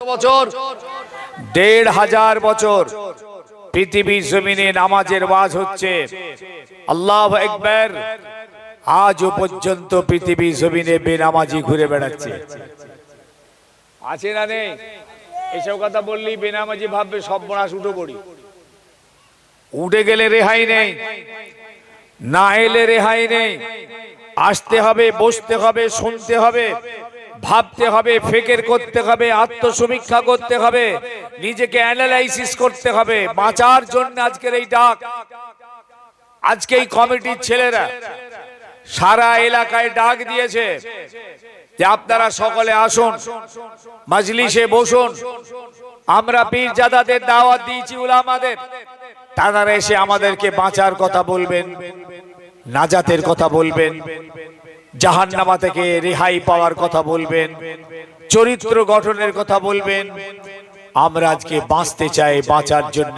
বছর ১৫০০ বছর পৃথিবীর জমিনে নামাজের ওয়াজ হচ্ছে। আল্লাহু আকবার। আজও পর্যন্ত পৃথিবীর জমিনে বেনামাজি ঘুরে বেড়াচ্ছে। আছে না নেই? এসব কথা বললেই বেনামাজি ভাববে সর্বনাশ উঠে পড়ি। উঠে গেলে রেহাই নেই, না এলে রেহাই নেই। আসতে হবে, বসতে হবে, শুনতে হবে, ভাবতে হবে, ফিকির করতে হবে, আত্মসমীক্ষা করতে হবে, নিজেকে অ্যানালাইসিস করতে হবে। বাঁচার জন্য আজকের এই ডাক। আজকে এই কমিটির ছেলেরা সারা এলাকায় ডাক দিয়েছে যে আপনারা সকলে আসুন, মজলিসে বসুন। আমরা পীরজাদাদের দাওয়াত দিয়েছি, উলামাদের। তারা এসে আমাদেরকে বাঁচার কথা বলবেন, নাজাতের কথা বলবেন, জাহান্নামা থেকে রেহাই পাওয়ার কথা বলবেন, চরিত্র গঠনের কথা বলবেন। আমরা আজকে বাঁচতে চাই, বাঁচার জন্য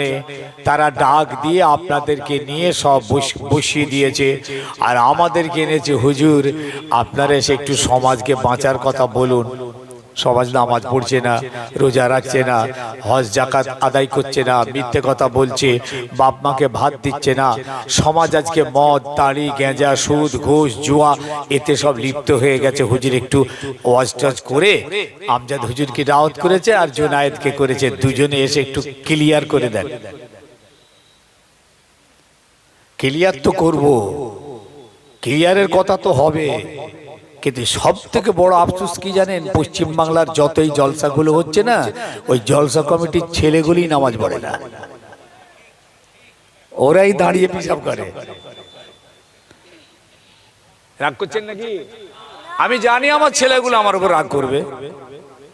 তারা ডাক দিয়ে আপনাদেরকে নিয়ে সব বসিয়ে দিয়েছে। আর আমাদেরকে এনেছে, হুজুর আপনারা এসে একটু সমাজকে বাঁচার কথা বলুন। সমাজ নামাজ পড়ছে না, রোজা রাখছে না, হজ জাকাত আদায় করছে না, মিথ্যে কথা বলছে, বাপ মাকে ভাত দিচ্ছে না। সমাজ আজকে মদ, তাড়ি, গেঁজা, সুদ, ঘুষ, জুয়া এতে সব লিপ্ত হয়ে গেছে। হুজুর একটু ওয়াজ টাজ করে, আমজাদ হুজুরকে দাওয়াত করেছে আর জুনায়েদকে করেছে, দুজনে এসে একটু ক্লিয়ার করে দেন। ক্লিয়ার তো করব, ক্লিয়ারের কথা তো হবে, কিন্তু সব থেকে বড় আফসোস কি জানেন? পশ্চিম বাংলার যতই জলসাগুলো হচ্ছে না, ওই জলসা কমিটির ছেলেগুলি নামাজ পড়ে না, ওরাই দাঁড়িয়ে পিশাব করে। রাগ করছেন নাকি? আমি জানি আমার ছেলেগুলো আমার উপর রাগ করবে,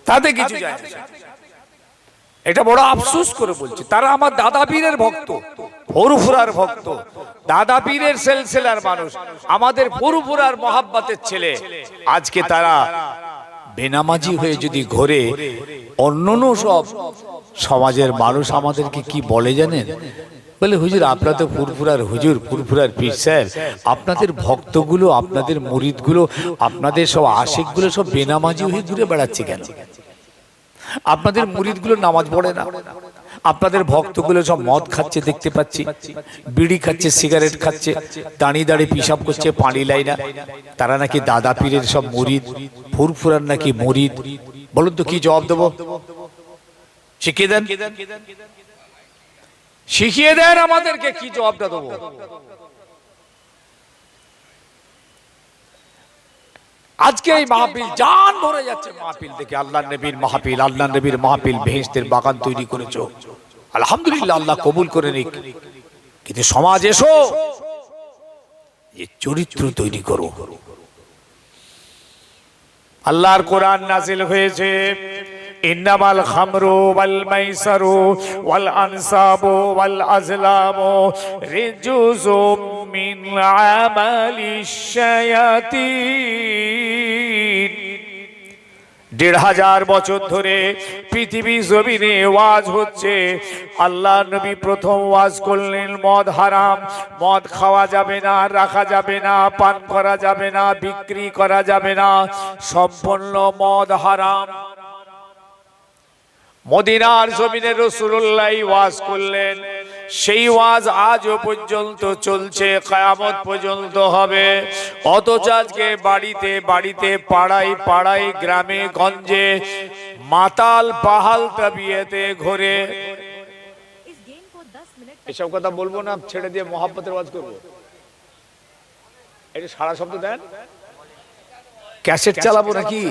তাতে কিছু যায় না। এটা বড় আফসোস করে বলছি। তারা আমার দাদা পীরের ভক্ত, ফুরফুরার ভক্ত, দাদা পীরের সিলসিলার মানুষ, আমাদের ফুরফুরার মহাব্বতের ছেলে। আজকে তারা বেনামাজি হয়ে যদি ঘোরে, অন্যান্য সব সমাজের মানুষ আমাদেরকে কি বলে জানেন? বলে, হুজুর আপনারা তো ফুরফুরার হুজুর, ফুরফুরার পীর সাহেব, আপনাদের ভক্তগুলো, আপনাদের মুরিদগুলো, আপনাদের সব আশিকগুলো সব বেনামাজি হয়ে ঘুরে বেড়াচ্ছে কেন? আপনাদের মুরিদগুলো নামাজ পড়ে না, আপনাদের ভক্তগুলো সব মদ খাচ্ছে দেখতে পাচ্ছি, বিড়ি খাচ্ছে, সিগারেট খাচ্ছে, দাঁড়িয়ে দাঁড়িয়ে পিশাব করছে, পানি লাই না। তারা নাকি দাদা পীরের সব মুরিদ, ফুরফুরার নাকি মুরিদ। বলুন তো কি জবাব দেবো? শিখিয়ে দেন, শিখিয়ে দেন আমাদেরকে, কি জবাবটা দেবো? আজকে এই মাহফিল জান ভরে যাচ্ছে মাহফিল দেখে। আল্লাহ নবীর মাহফিল, আল্লাহ নবীর মাহফিল, বেহেশতের বাগান তৈরি করেছো, আলহামদুলিল্লাহ, আল্লাহ কবুল করে নিক। কিন্তু সমাজ এসো, যে চরিত্র তৈরি করো। আল্লাহর কোরআন নাযিল হয়েছে, ইন্নামাল খামরু ওয়াল মাইসারু ওয়াল আনসাবু ওয়াল আজলামু রিজুজুম মিন আমালিশ শায়াতিন। ১৫০০ বছর ধরে পৃথিবী জমিনে ওয়াজ হচ্ছে। আল্লাহ নবী প্রথম ওয়াজ করলেন, মদ হারাম, মদ খাওয়া যাবে না, রাখা যাবে না, পান করা যাবে না, বিক্রি করা যাবে না, সম্পূর্ণ মদ হারাম। মদিনার জমিনে রাসূলুল্লাহ ওয়াজ করলেন, সেই ওয়াজ আজও পর্যন্ত চলছে, কিয়ামত পর্যন্ত হবে। অথচ আজকে বাড়িতে বাড়িতে, পাড়ায় পাড়ায়, গ্রামে গঞ্জে মাতাল পাহাল তাবিয়েতে ঘোরে। এসব কথা বলবো না, ছেড়ে দিয়ে মহাব্বতের ওয়াজ করবো। একটু সারা শব্দ দেন। ক্যাসেট চালাবো নাকি?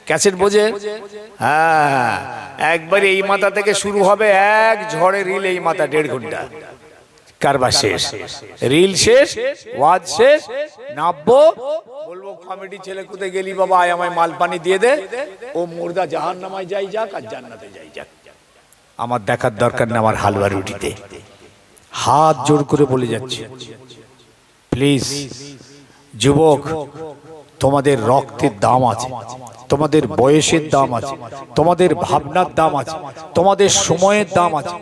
ক্যাসেট বোঝে? হ্যাঁ, একবার এই মাথা থেকে শুরু হবে, এক ঝড়ে রিল এই মাথা ১.৫ ঘন্টা, কারবার শেষ, রিল শেষ, ওয়াজ শেষ, নামবো, বলবো কমিটি ছেলে কোথায় গেলি বাবা, আয় আমায় মাল পানি দিয়ে দে। ও মুর্দা জাহান্নামায় যাই যাক আর জান্নাতে যাই যাক, আমার দেখার দরকার না আমার হালুয়া রুটিতে। হাত জোর করে বলে যাচ্ছে, প্লিজ যুবক, তোমাদের রক্তের দাম আছে, তোমাদের বয়সের দাম আছে, তোমাদের ভাবনার দাম আছে, তোমাদের সময়ের দাম আছে।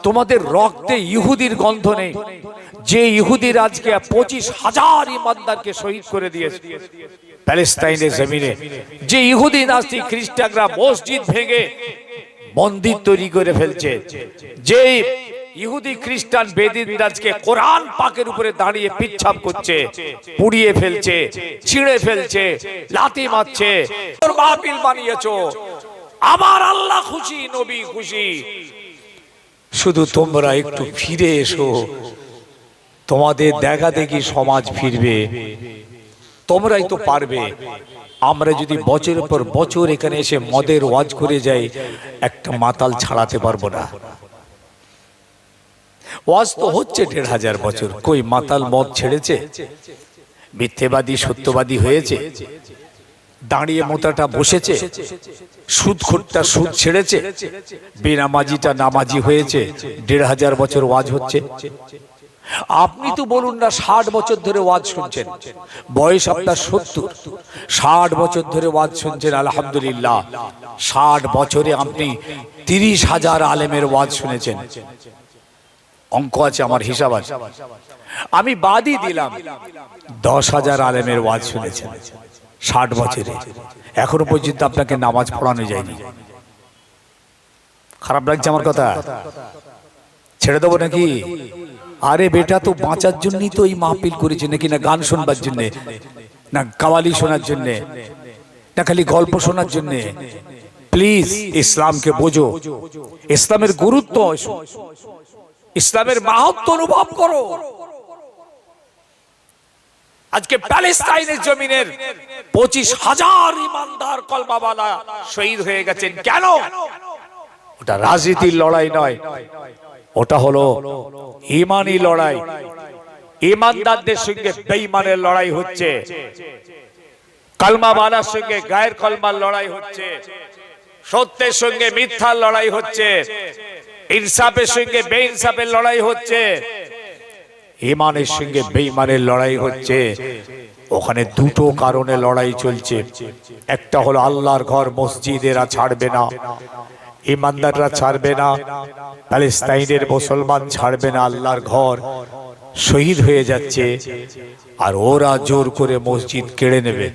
তোমাদের রক্তে ইহুদির গন্ধ নেই। যে ইহুদির আজকে ২৫,০০০ ইমানদারকে শহীদ করে দিয়েছে, প্যালেস্তাইনের জমিনে যে ইহুদি নাস্তিক খ্রিস্টানরা মসজিদ ভেঙে মন্দির তৈরি করে ফেলছে, যে ইহুদি খ্রিস্টান বেদিনদারকে কোরআন পাকের উপরে দাঁড়িয়ে পিচ্ছাপ করছে, পুড়িয়ে ফেলছে, ছিঁড়ে ফেলছে, লাথি মারছে, মাহফিল বানিয়েছো। আমার আল্লাহ খুশি, নবী খুশি, শুধু তোমরা একটু ফিরে এসো, তোমাদের দেখা দেখি সমাজ ফিরবে, তোমরাই তো পারবে। আমরা যদি বছরের পর বছর এখানে এসে মদের ওয়াজ করে যাই, একটা মাতাল ছাড়াতে পারবো না। ওয়াজ তো হচ্ছে ১৫০০ বছর, কই মাতাল মদ ছেড়েছে? মিথ্যেবাদী সত্যবাদী হয়েছে? দাঁড়িয়ে মোতাটা বসেছে? সুদখোরটা সুদ ছেড়েছে? বেনামাজিটা নামাজি হয়েছে? ১৫০০ বছর ওয়াজ হচ্ছে। আপনি তো বলুন না ৬০ বছর ধরে ওয়াজ শুনছেন, বয়স আপনার ৭০, ৬০ বছর ধরে ওয়াজ শুনছেন, আলহামদুলিল্লাহ। ৬০ বছরে আপনি ৩০,০০০ আলেমের ওয়াজ শুনেছেন। অঙ্ক আছে, আমার হিসাব আছে, আমি বাদই দিলাম ১০,০০০ আলেমের ওয়াজ শুনেছেন ৬০ বছরে। এখনো পর্যন্ত আপনাকে নামাজ পড়ানো যায়নি। খারাপ লাগছে আমার কথা? ছেড়ে দেবো নাকি? আরে বেটা, তো বাঁচার জন্যই তো এই মাহফিল করেছে নাকি? না গান শোনবার জন্যে, না কাওয়ালি শোনার জন্যে, না খালি গল্প শোনার জন্যে? প্লিজ ইসলামকে বোঝো, ইসলামের গুরুত্ব, ইসলামের মাহাত্ম্য অনুভব করো। আজকে প্যালেস্তাইনের জমিনের ২৫,০০০ ইমানদার কলমাওয়ালা শহীদ হয়ে গেছেন। কেন? ওটা রাজনীতির লড়াই নয়, ওটা হলো ঈমানি লড়াই। ঈমানদারদের সঙ্গে বেঈমানের লড়াই হচ্ছে, কলমাওয়ালার সঙ্গে গায়ের কলমার লড়াই হচ্ছে, সত্যের সঙ্গে মিথ্যার লড়াই হচ্ছে, ইনসাফের সঙ্গে বেইনসাফের লড়াই হচ্ছে, ঈমানের সঙ্গে বেঈমানের লড়াই হচ্ছে। ওখানে দুটো কারণে লড়াই চলছে। একটা হলো আল্লাহর ঘর মসজিদ এরা ছাড়বে না, ঈমানদাররা ছাড়বে না, প্যালেস্তাইনের মুসলমান ছাড়বে না আল্লাহর ঘর, শহীদ হয়ে যাচ্ছে, আর ওরা জোর করে মসজিদ কেড়ে নেবে।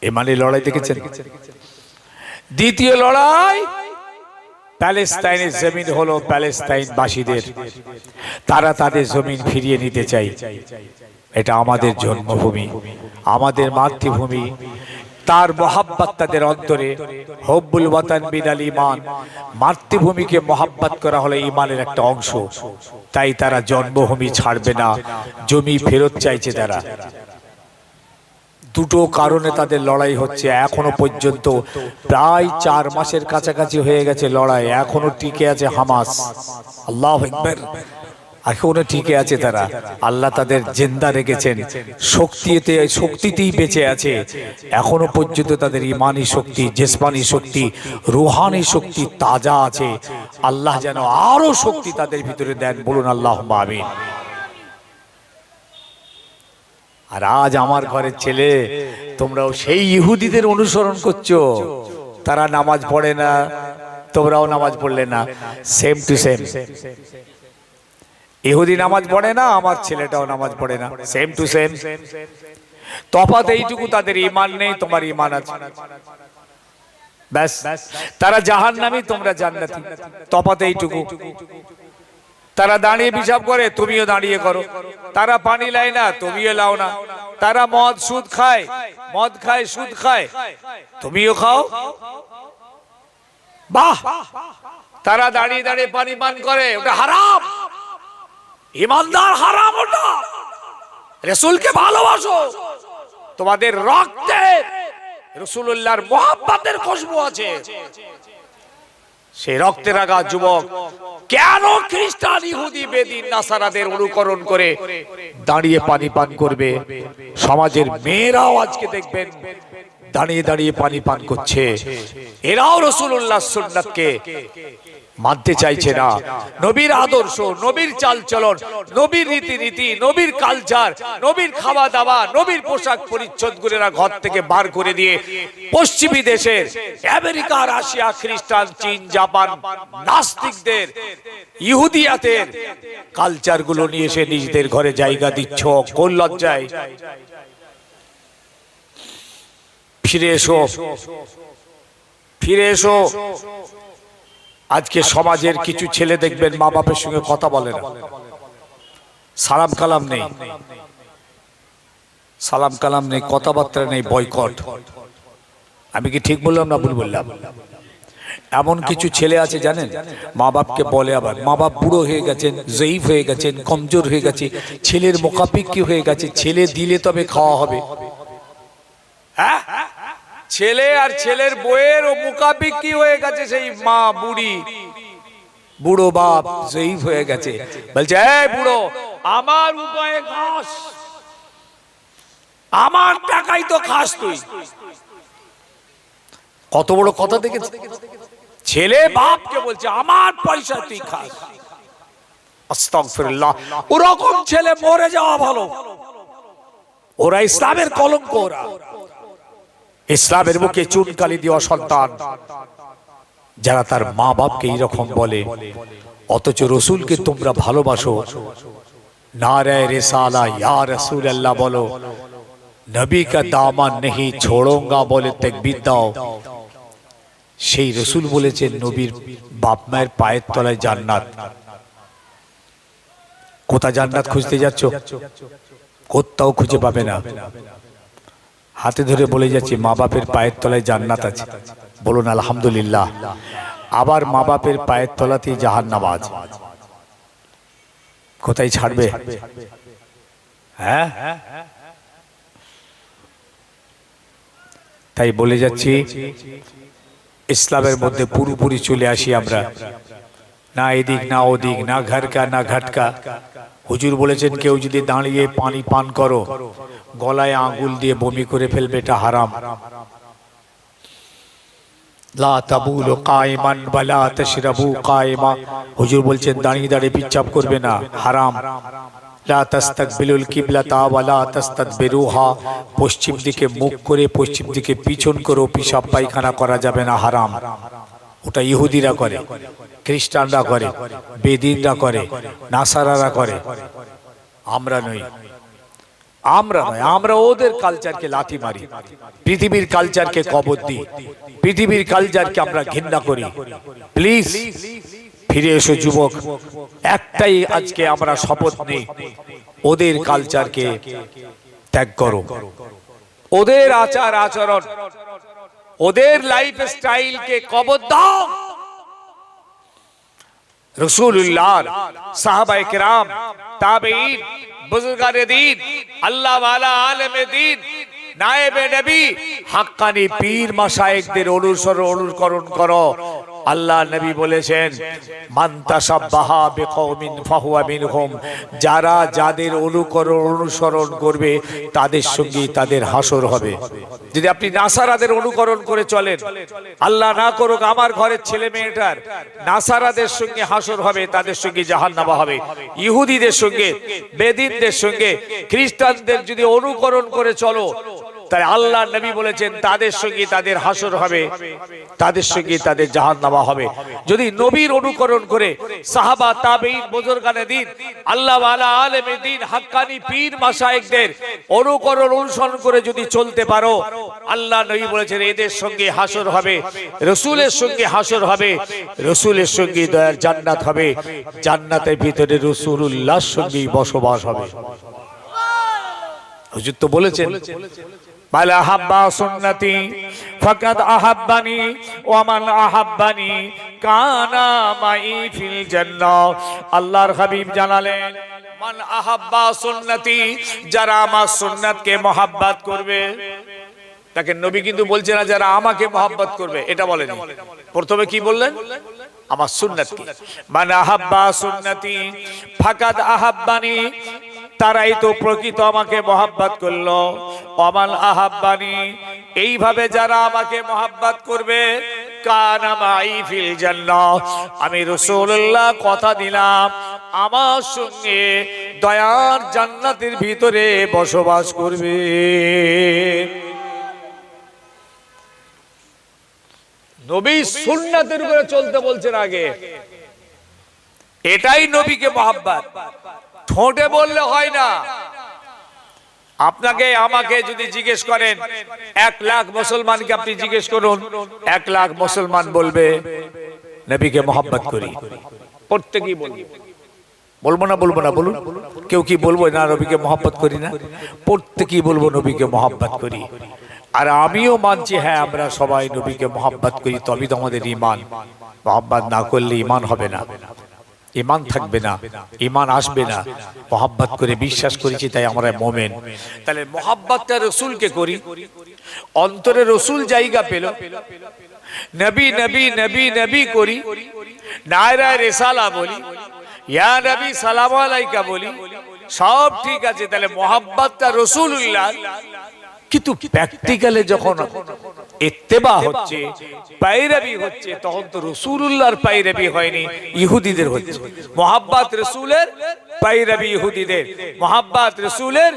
ঈমানের লড়াই দেখেছেন? দ্বিতীয় লড়াই, প্যালেস্তাইনের জমিন হলো প্যালেস্তাইনবাসীদের, তারা তাদের জমিন ফিরিয়ে নিতে চায়। এটা আমাদের জন্মভূমি, আমাদের মাতৃভূমি, তার মহাব্বত তাদের অন্তরে। হব্বুল ওয়াতান বিনাল ঈমান, মাতৃভূমিকে মহাব্বত করা হলো ঈমানের একটা অংশ। তাই তারা জন্মভূমি ছাড়বে না, জমি ফেরত চাইছে তারা। দুটো কারণে তাদের লড়াই হচ্ছে। এখনো পর্যন্ত প্রায় ৪ মাসের কাছাকাছি হয়ে গেছে লড়াই, এখনো টিকে আছে হামাস। আল্লাহু আকবার, এখনো টিকে আছে তারা। আল্লাহ তাদের জিন্দা রেখেছেন, শক্তিতেই বেঁচে আছে। এখনো পর্যন্ত তাদের ঈমানি শক্তি, জিসমানি শক্তি, রুহানি শক্তি তাজা আছে। আল্লাহ যেন আরো শক্তি তাদের ভিতরে দেন, বলুন আল্লাহুম্মা আমিন। আর আজ আমার ঘরের ছেলে, তোমরাও সেই ইহুদিদের অনুসরণ করছো। তারা নামাজ পড়ে না, তোমরাও নামাজ পড়লে না, সেম টু সেম। ইহুদি নামাজ পড়ে না, আমার ছেলেটাও নামাজ পড়ে না, সেম টু সেম। তফাৎ এইটুকু, তাদের ঈমান নেই, তোমার ঈমান আছে, ব্যাস। তারা জাহান্নামী, তোমরা জান্নাতি, তফাৎ এইটুকু। তারা দাঁড়িয়ে পিশাব করে, তুমিও দাঁড়িয়ে করো। তারা পানি লায় না, তুমিও লাও না। তারা মদ সুদ খায়, মদ খায় সুদ খায়, তুমিও খাও। বাহ! তারা দাঁড়িয়ে দাঁড়িয়ে পানি পান করে, ওটা হারাম। ঈমানদার হারাম ওটা। রাসূলকে ভালোবাসো, তোমাদের রক্তে রাসূলুল্লাহর মুহাব্বতের খুশবু আছে। সেই রক্তে রাগা যুবক কেন খ্রিস্টান, ইহুদি, বেদিন, নাসারাদের অনুকরণ করে দাঁড়িয়ে পানি পান করবে? সমাজের মেয়েরাও আজকে দেখবেন দাঁড়িয়ে দাঁড়িয়ে পানি পান করছে। এরাও রাসূলুল্লাহর সুন্নাতকে মানতে চাইছে না। নবীর আদর্শ, নবীর চালচলন, নবীর রীতিনীতি, নবীর কালচার, নবীর খাওয়া দাওয়া, নবীর পোশাক পরিচ্ছদ গুলোরা ঘর থেকে বার করে দিয়ে পশ্চিমী দেশের, আমেরিকা, রাশিয়া, খ্রিস্টান, চীন, জাপান, নাস্তিকদের, ইহুদিয়াতের কালচার গুলো নিয়ে এসে নিজেদের ঘরে জায়গা দিচ্ছ। কোন লজ্জায়? ফিরে এসো, ফিরে এসো। আজকে সমাজের কিছু ছেলে দেখবেন মা বাপের সঙ্গে কথা বলে না, সালাম কালাম নেই, সালাম কালাম নেই, কথাবার্তা নেই, বয়কট। আমি কি ঠিক বললাম না ভুল বললাম? এমন কিছু ছেলে আছে জানেন, মা বাপকে বলে, আবার মা বাপ বুড়ো হয়ে গেছেন, জয়ীফ হয়ে গেছেন, কমজোর হয়ে গেছে, ছেলের মোকাবিক কি হয়ে গেছে, ছেলে দিলে তবে খাওয়া হবে। হ্যাঁ, ছেলে আর ছেলের বউয়ের ও মোকাবিক কি হয়ে গেছে, সেই মা বুড়ি, বুড়ো বাপ জয়ীফ হয়ে গেছে, বলছে এই বুড়ো আমার উপায়ে খাস, আমার টাকাই তো খাস তুই। কত বড় কথা দেখেছে, ছেলে বাপকে বলছে আমার পয়সা তুই খাস। আস্তাগফিরুল্লাহ, ওরকম ছেলে মরে যাওয়া ভালো। ওরা ইসলামের কলঙ্ক, ওরা ইসলামের বুকে চুনকালি দেওয়া সন্তান, যারা তার মা বাপকে এইরকম বলে, অথচ রসুলকে তোমরা ভালোবাসো। নারে রিসালা ইয়া রাসূলুল্লাহ বলো, নবী কা দামান নেহি ছোড়োঙ্গা বলে তাকবীর দাও। সেই রসুল বলেছেন নবীর বাপ মায়ের পায়ের তলায় জান্নাত। কোথা জান্নাত খুঁজতে যাচ্ছ? কোথাও খুঁজে পাবে না। হাতে ধরে বলে যাচ্ছি মা বাপের পায়ের তলায় জান্নাত আছে, বলুন আলহামদুলিল্লাহ। আবার মা বাপের পায়ের তলাতেই জাহান্নাম আছে, কোথায় ছাড়বে? হ্যাঁ, তাই বলে যাচ্ছি ইসলামের মধ্যে পুরোপুরি চলে আসি আমরা, না এদিক না ওদিক, না ঘরকা না ঘটকা। হুজুর বলেছেন কেউ যদি দাঁড়িয়ে পানি পান করো, গলায় আঙ্গুল দিয়ে বমি করে ফেলবে, এটা হারাম। লা তাবুলু কায়মান ওয়ালা তাশরাবু কায়মা, হুজুর বলছেন দাঁড়িয়ে দাঁড়িয়ে পিচ্চাপ করবে না, হারাম। লা তাস্তাকবিলুল কিবলাতা ওয়ালা তাস্তাদবিরুহা, পশ্চিম দিকে মুখ করে পশ্চিম দিকে পিছন করে পিশাব পায়খানা করা যাবে না, হারাম। ওটা ইহুদিরা করে, খ্রিস্টানরা করে, বেদিনরা করে, নাসারারা করে, আমরা নই, আমরা নয়। আমরা ওদের কালচারকে লাথি মারি, পৃথিবীর কালচারকে কবর দিই, পৃথিবীর কালচারকে আমরা ঘৃণা করি। প্লিজ ফিরে এসো যুবক, একটাই আজকে আমরা শপথ নেই, ওদের কালচারকে ত্যাগ করো, ওদের আচার আচরণ, ওদের লাইফ স্টাইলকে কবর দাও। রাসূলুল্লাহ, সাহাবায়ে কেরাম, তাবেঈন, বুজুর্গানে দ্বীন, আল্লাহ ওয়ালা আলেমে দ্বীন, নায়েবে নবী, হাক্কানি পীর মাশায়েখদের অনুকরণ করো। আল্লাহ নবী বলেছেন মান তাশাব্বাহা বিকওমিন ফাহুয়া মিনহুম, যারা যাদের অনুসরণ করবে তাদের সঙ্গে তাদের হাসর হবে। যদি আপনি নাসারাদের অনুকরণ করে চলেন, আল্লাহ না করুক আমার ঘরের ছেলে মেয়েটার নাসারাদের সঙ্গে হাসর হবে, তাদের সঙ্গে জাহান্নাম হবে। ইহুদিদের সঙ্গে, বেদিনদের সঙ্গে, খ্রিস্টানদের যদি অনুকরণ করে চলো, তাই আল্লাহ নবী বলেছেন তাদের সঙ্গে তাদের হাসর হবে, তাদের সঙ্গে তাদের জাহান্নাম হবে। যদি নবীর অনুকরণ করে সাহাবা, তাবেঈন, বুজুর্গানে দ্বীন, আল্লাহ ওয়ালা আলেমে দ্বীন, হাক্কানি পীর মাশায়েখদের অনুসরণ করে যদি চলতে পারো, আল্লাহ নবী বলেছেন এদের সঙ্গে হাসর হবে, রাসূলের সঙ্গে হাসর হবে, রাসূলের সঙ্গে দয়ার জান্নাত হবে, জান্নাতের ভিতরে রাসূলুল্লাহর সঙ্গেই বসবাস হবে। হুজুর তো বলেছেন মান আহাব্বা সুন্নতি ফাকাদ আহাব্বানি ওয়া মান আহাব্বানি কানা মাই ফিল জান্নাহ। আল্লাহর হাবিব জানালেন মান আহাব্বা সুন্নতি, যারা আমার সুন্নাতকে মহব্বত করবে। তাকে নবী কিন্তু বলছে না যারা আমাকে মহব্বত করবে, এটা বলেনি। প্রথমে কি বললেন? আমার সুন্নাতকে। মান আহাব্বা সুন্নতি ফাকাদ আহাব্বানি, তারাই তো প্রকৃত আমাকে মহব্বত করলো। ওমান আহাব্বানি, এইভাবে যারা আমাকে মহব্বত করবে, কানা মাই ফিল জান্নাহ, আমি রাসূলুল্লাহ কথা দিলাম আমার সঙ্গে দয়ার জান্নাতের ভিতরে বসবাস করবে। নবী সুন্নাতের উপরে চলতে বলছেন আগে, এটাই নবীকে মহব্বত। ঠোঁটে বললে হয় না, আপনাকে আমাকে যদি জিজ্ঞেস করেন 1 লাখ মুসলমানকে আপনি জিজ্ঞেস করুন, 1 লাখ মুসলমান বলবে নবীকে মোহাব্বত করি। প্রত্যেকেই বলবে। বলবো না বলুন? কেউ কি বলবো না নবীকে মোহাব্বত করি না? প্রত্যেকেই বলবো নবীকে মোহাব্বত করি। আর আমিও মানছি, হ্যাঁ আমরা সবাই নবীকে মোহাব্বত করি, তবেই তো আমাদের ঈমান। মোহাব্বত না করলে ঈমান হবে না, ঈমান থাকবে না, ঈমান আসবে না। মোহাব্বত করে বিশ্বাস করেছি তাই আমরা মুমিন। তাহলে মোহাব্বতটা রাসূলকে করি, অন্তরে রাসূল জায়গা পেল, নবী নবী নবী নবী করি, নায়রা রিসালা বলি, ইয়া নবী সালাম আলাইকা বলি, সব ঠিক আছে। তাহলে মোহাব্বতটা রাসূলুল্লাহ, কিন্তু প্র্যাকটিক্যালে যখন ইত্তেবা হচ্ছে, পায়রাবি হচ্ছে, তখন তো রাসূলুল্লাহর পায়রাবি হয়নি, ইহুদিদের হচ্ছে। মোহাব্বত রাসূলের, পায়রাবি ইহুদিদের। মোহাব্বত রাসূলের,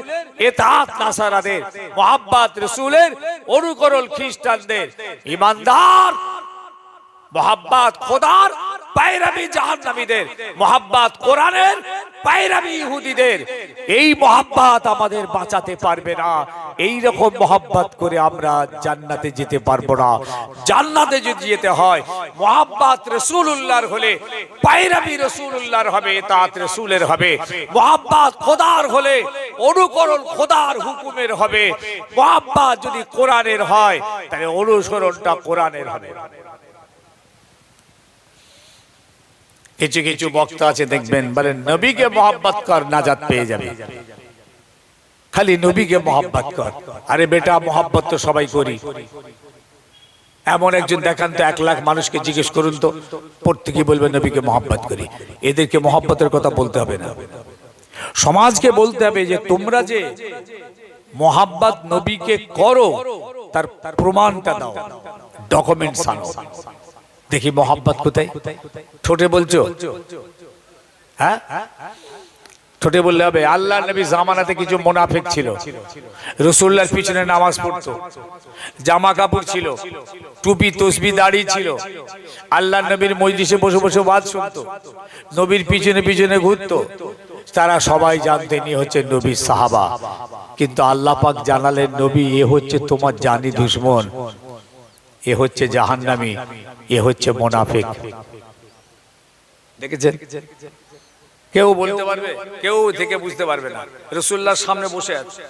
ইতাআত নাসারাদের। মোহাব্বত রাসূলের, অনুকরণ খ্রিস্টানদের। ঈমানদার মোহাব্বত খোদার, পায়রাবি জাহান্নামীদের। মোহাব্বত কোরআনের, পায়রাবি ইহুদিদের। এই মোহাব্বত আমাদের বাঁচাতে পারবে না। এই রকম মোহাব্বত করে আমরা জান্নাতে যেতে পারবো না। জান্নাতে যদি যেতে হয় মোহাব্বত রাসূলুল্লাহর হলে, পায়রাবি রাসূলুল্লাহর হবে, ইতাআত রাসূলের হবে। মোহাব্বত খোদার হলে অনুকরণ খোদার হুকুমের হবে। মোহাব্বত যদি কোরআনের হয় তাহলে অনুসরণটা কোরআনের হবে। কিছু কিছু বক্তা আছে দেখবেন বলেন নবীকে মোহাব্বত কর নাজাত পেয়ে যাবে, খালি নবীকে মোহাব্বত কর। আরে বেটা, মোহাব্বত তো সবাই করি। এমন একজন দেখান তো, 1 লাখ মানুষকে জিজ্ঞেস করুন তো, প্রত্যেকে বলবে নবীকে মোহাব্বত করি। এদেরকে মোহাব্বতের কথা বলতে হবে না, সমাজকে বলতে হবে যে তোমরা যে মোহাব্বত নবীকে করো তার প্রমাণটা দাও, ডকুমেন্টস আনো। দেখি মোহাব্বত কোথায়? ঠোঁটে বলছো? হ্যাঁ, ঠোঁটে বললে হবে? আল্লাহ নবী জামানাতে কিছু মুনাফিক ছিল, রাসূলুল্লাহর পিছনে নামাজ পড়তো, জামা কাপড় ছিল, টুপি তসবি দাড়ি ছিল, আল্লাহ নবীর মজলিসে বসে বসে ওয়াজ শুনতো, নবীর পিছনে পিছনে ঘুরতো। তারা সবাই জানতেন এ হচ্ছে নবীর সাহাবা। কিন্তু আল্লাহ পাক জানালেন নবী এ হচ্ছে তোমার জানি দুশমন, এ হচ্ছে জাহান্নামী, এ হচ্ছে মুনাফিক। দেখেছেন? কেউ বলতে পারবে? কেউ থেকে বুঝতে পারবে না। রাসূলুল্লাহর সামনে বসে আছে,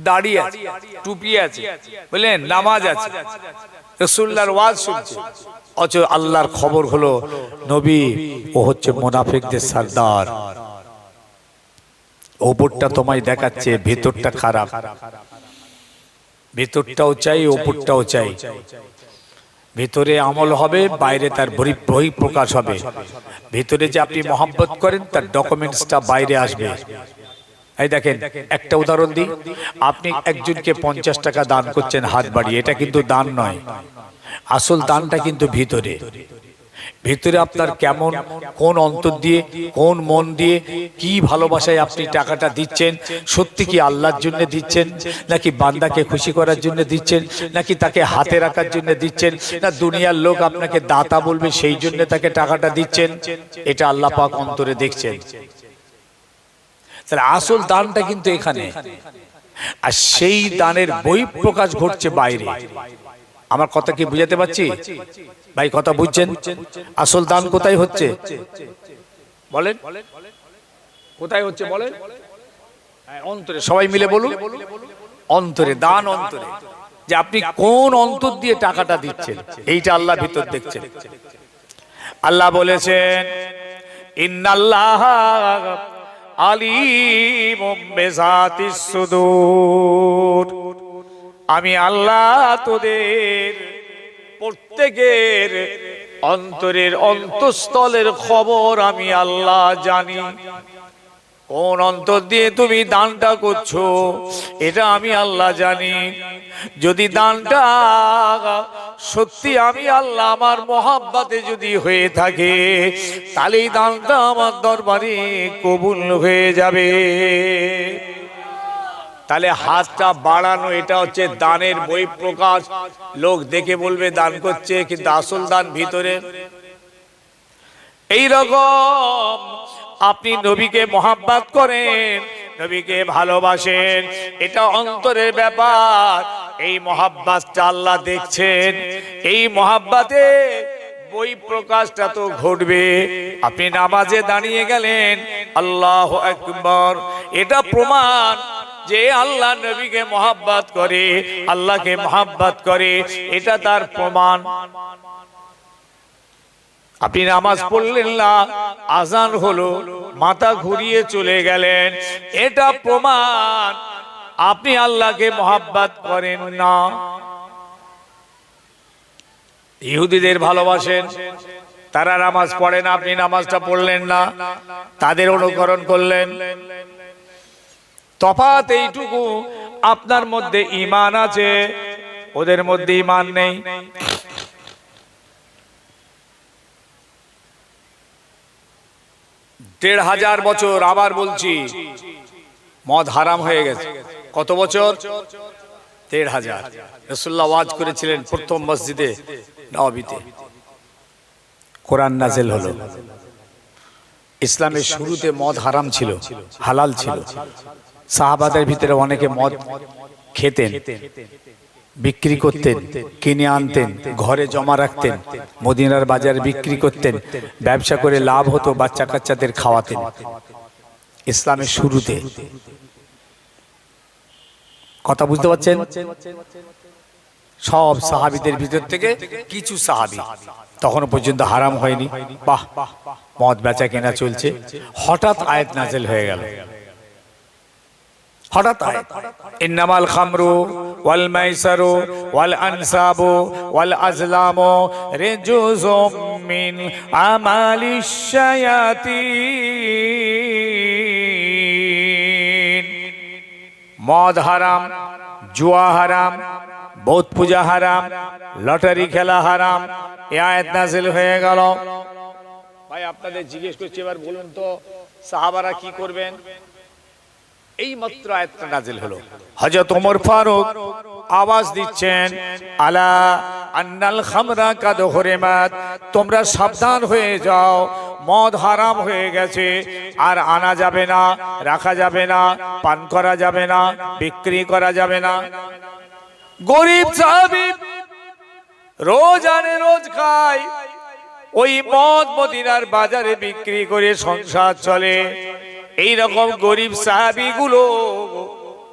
দাড়ি আছে, টুপি আছে, বলেন নামাজ আছে, রাসূলুল্লাহর ওয়াজ শুনছে, অথচ আল্লাহর খবর হলো নবী ও হচ্ছে মুনাফিকদের সরদার। ওপরটা তোমায় দেখাচ্ছে, ভেতরটা খারাপ। ভেতরটাও চাই, ওপরটাও চাই। ভিতরে আমল হবে, বাইরে তার বহিঃপ্রকাশ হবে। ভিতরে যে আপনি মোহাব্বত করেন তার ডকুমেন্টসটা বাইরে আসবে। এই দেখেন, একটা উদাহরণ দিই। আপনি একজনকে 50 টাকা দান করছেন হাত বাড়িয়ে, এটা কিন্তু দান নয়। আসল দানটা কিন্তু ভিতরে। ভিতরে আপনার কেমন, কোন অন্তর দিয়ে, কোন মন দিয়ে, কি ভালোবাসায় আপনি টাকাটা দিচ্ছেন। সত্যি কি আল্লাহর জন্য দিচ্ছেন, নাকি বান্দাকে খুশি করার জন্য দিচ্ছেন, নাকি তাকে হাতে রাখার জন্য দিচ্ছেন, না দুনিয়ার লোক আপনাকে দাতা বলবে সেই জন্য তাকে টাকাটা দিচ্ছেন? এটা আল্লাহ পাক অন্তরে দেখছেন। তাহলে আসল দানটা কিন্তু এখানে, আর সেই দানের বহিঃপ্রকাশ ঘটছে বাইরে। আমার কথা কি বুঝাতে পারছি ভাই? কথা বুঝছেন? আসল দান কোথায় হচ্ছে বলেন? কোথায় হচ্ছে বলেন? অন্তরে। সবাই মিলে বলুন, অন্তরে। দান অন্তরে। যে আপনি কোন অন্তর দিয়ে টাকাটা দিচ্ছেন, এইটা আল্লাহ ভিতর দেখছেন। আল্লাহ বলেছেন ইন্নাল্লাহা আলিমুম বিযাতিস সুদূর। আমি আল্লাহ তোদের প্রত্যেকের অন্তরের অন্তঃস্থলের খবর আমি আল্লাহ জানি। কোন অন্তর দিয়ে তুমি দানটা করছো এটা আমি আল্লাহ জানি। যদি দানটা সত্যি আমি আল্লাহ আমার মহাব্বতে যদি হয়ে থাকে, তাহলে এই দানটা আমার দরবারে কবুল হয়ে যাবে। তাহলে হাতটা বাড়ানো এটা হচ্ছে দানের বহিঃপ্রকাশ। লোক দেখে বলবে দান করছে, কিন্তু আসল দান ভিতরে। এই রকম আপনি নবীকে মহাব্বত করেন, নবীকে ভালোবাসেন, এটা অন্তরের ব্যাপার। এই মহাব্বতটা আল্লাহ দেখছেন, এই মহাব্বতে বই প্রকাশটা তো ঘটবে। আপনি নামাজে দাঁড়িয়ে গেলেন, আল্লাহু আকবার, এটা প্রমাণ যে আল্লাহ নবীকে মহাব্বত করে, আল্লাহকে মহাব্বত করে, এটা তার প্রমাণ। আপনি নামাজ পড়লেন না, আজান হলো, মাথা ঘুরিয়ে চলে গেলেন, এটা প্রমাণ আপনি আল্লাহকে মহাব্বত করেন না। ইহুদিদের ভালোবাসেন, তারা নামাজ পড়ে না, আপনি নামাজটা পড়লেন না, তাদের অনুকরণ করলেন। তফাৎ এইটুকু, আপনার মধ্যে ঈমান আছে, ওদের মধ্যে ঈমান নেই। দেড় হাজার বছর, আবার বলছি, মদ হারাম হয়ে গেছে। কত বছর? ১,৫০০। রাসূলুল্লাহ ওয়াজ করেছিলেন প্রথম মসজিদে নববীতে, কোরআন নাযিল হলো। ইসলামের শুরুতে মদ হারাম ছিল, হালাল ছিল। সাহাবাদের ভিতরে অনেকে মদ খেতেন, বিক্রি করতেন, কিনে আনতেন, ঘরে জমা রাখতেন, মদিনার বাজারে বিক্রি করতেন, ব্যবসা করে লাভ হতো, বাচ্চা কাচ্চাদের খাওয়াতেন। ইসলামের শুরুতে, কথা বুঝতে পারছেন? সব সাহাবীদের ভিতর থেকে কিছু সাহাবী, তখনও পর্যন্ত হারাম হয়নি, বাহ, মদ বেচা কেনা চলছে। হঠাৎ আয়াত নাযিল হয়ে গেল। হঠাৎ আয়াত, ইন্নামাল খামরু ওয়াল মাইসারু ওয়াল আনসাবু ওয়াল আজলামু রিজুজুম মিন আমালিশ শায়াতিন। মদ হারাম, জুয়া হারাম, বৌদ্ধ পূজা হারাম, লটারি খেলা হারাম, এই আয়াত নাযিল হয়ে গেল। ভাই আপনাদের জিজ্ঞেস করছি, এবার বলুন তো সাহাবারা কি করবেন? এই মাত্র আয়াতটা নাযিল হলো, হযরত ওমর ফারুক আওয়াজ দিচ্ছেন, আলা আন্নাল খামরা কাদ হুরিমাত, তোমরা সাবধান হয়ে যাও, মদ হারাম হয়ে গেছে, আর আনা যাবে না, রাখা যাবে না, পান করা যাবে না, বিক্রি করা যাবে না। গরিব সাহাবী রোজ আনে রোজ খায়, ওই মদ মদিনার বাজারে বিক্রি করে সংসার চলে। এই রকম গরিব সাহাবীগুলো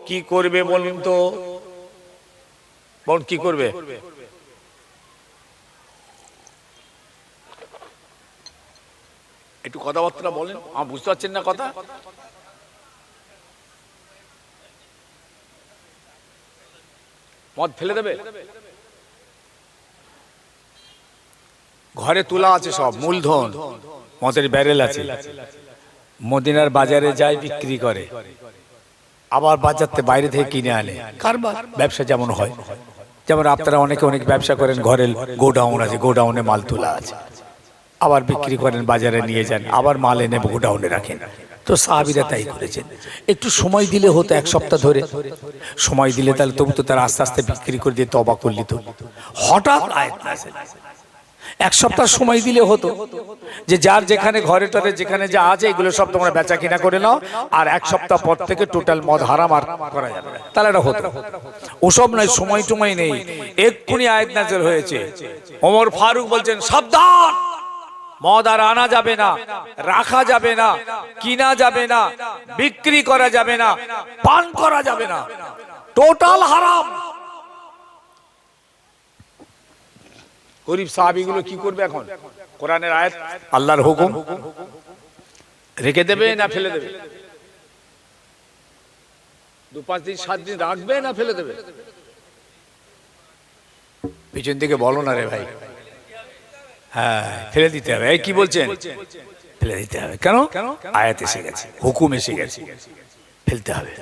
কি করবে বলুন তো? বল কি করবে? একটু কথাবার্তা বলেন, আমি বুঝতে পারছেন না কথা। মদ ফেলে দেবে? ঘরে তোলা আছে সব মূলধন, মদের ব্যারেল আছে, মদিনার বাজারে যায় বিক্রি করে, আবার বাজারতে বাইরে থেকে কিনে আনে। কারবার, ব্যবসা যেমন হয়, যেমন আপনারা অনেকে অনেক ব্যবসা করেন, ঘরের গোডাউন আছে, গোডাউনে মাল তোলা আছে, আবার বিক্রি করেন, বাজারে নিয়ে যান, আবার মাল এনে গোডাউনে রাখেন। তো সাহাবীরা তাই করেছেন। একটু সময় দিলে হতো, এক সপ্তাহ ধরে সময় দিলে তাহলে তবু তো তারা আস্তে আস্তে বিক্রি করে দিয়ে তওবা করলি। তো হঠাৎ আয়াত নাযিল, এক সপ্তাহ সময় দিলে হতো যে যার যেখানে ঘরে টরে যেখানে যা আছে এগুলো সব তোমরা বেচা কিনা করে নাও, আর এক সপ্তাহ পর থেকে টোটাল মদ হারাম আর করা যাবে না, তাহলে এটা হতো। ওসব নয়, সময় টময় নেই, এক্ষুনি আয়াত নাযিল হয়েছে। ওমর ফারুক বলছেন, সাবধান, মদ আর আনা যাবে না, রাখা যাবে না, কিনা যাবে না, বিক্রি করা যাবে না, পান করা যাবে না, টোটাল হারাম। গরিব সাহাবীগুলো কি করবে এখন? কোরআনের আয়াত, আল্লাহর হুকুম, রেখে দেবে না ফেলে দেবে? 2-5 দিন 7 দিন রাখবে না ফেলে দেবে? পিছন থেকে বলো না রে ভাই। হ্যাঁ, ফেলে দিতে হবে। এই কি বলছেন? ফেলে দিতে হবে। কেন? আয়াত এসে গেছে, হুকুম এসে গেছে, ফেলতে হবে।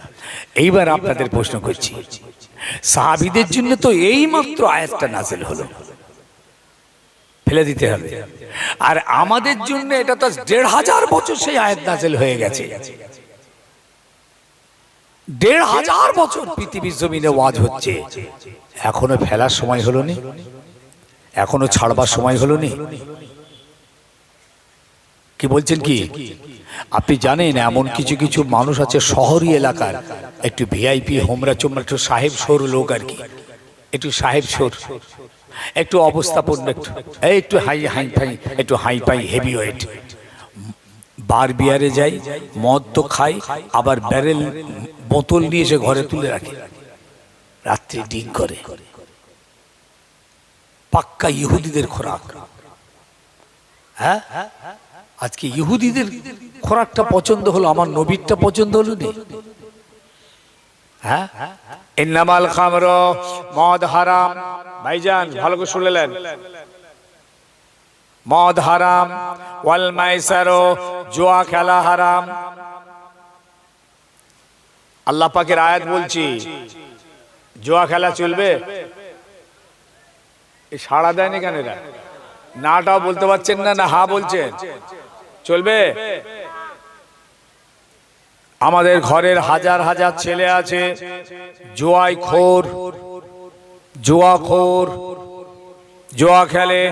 এইবার আপনাদের প্রশ্ন করছি, সাহাবীদের জন্য তো এই মাত্র আয়াতটা নাযিল হলো, ফেলে দিতে হবে। আর আমাদের জন্য এটা তো ১,৫০০ বছর সেই আয়াত নাযিল হয়ে গেছে। ১,৫০০ বছর পৃথিবীর জমিনে ওয়াজ হচ্ছে, এখনো ফেলার সময় হলো নি? এখনো ছাড়বার সময় হলো নি? কি বলছেন কি? আপনি জানেন এমন কিছু কিছু মানুষ আছে শহরি এলাকার, একটু ভিআইপি হোমরা চোমরা, একটু সাহেব সোর লোক আর কি, একটু সাহেব সোর, একটু অবস্থাপন্ন, একটু হাই হাই ফাই, একটু হাই ফাই হেভি ওয়েট, বার বিয়ারে যাই, মদ তো খাই, আবার ব্যারেল বোতল নিয়ে এসে ঘরে তুলে রাখে, রাত্রি ডিং করে। পাক্কা ইহুদিদের খোরাক। হ্যাঁ, আজকে ইহুদিদের খোরাকটা পছন্দ হলো, আমার নবীরটা পছন্দ হলো নি। হ্যাঁ, ইন্নামাল খামর, মদ হারাম। ভাইজান ভালো করে শুনলেন, মদ হারাম, ওয়াল মাইসারো, জুয়া খেলা হারাম। আল্লাহ পাকের আয়াত বলছি, জুয়া খেলা চলবে? সাড়া দেয়নি কেন এরা? নাটাও বলতে পারছেন না, না হা বলছেন? চলবে? আমাদের ঘরের হাজার হাজার ছেলে আছে জুয়ায় খোর, জুয়া খোর, জুয়া খেলে।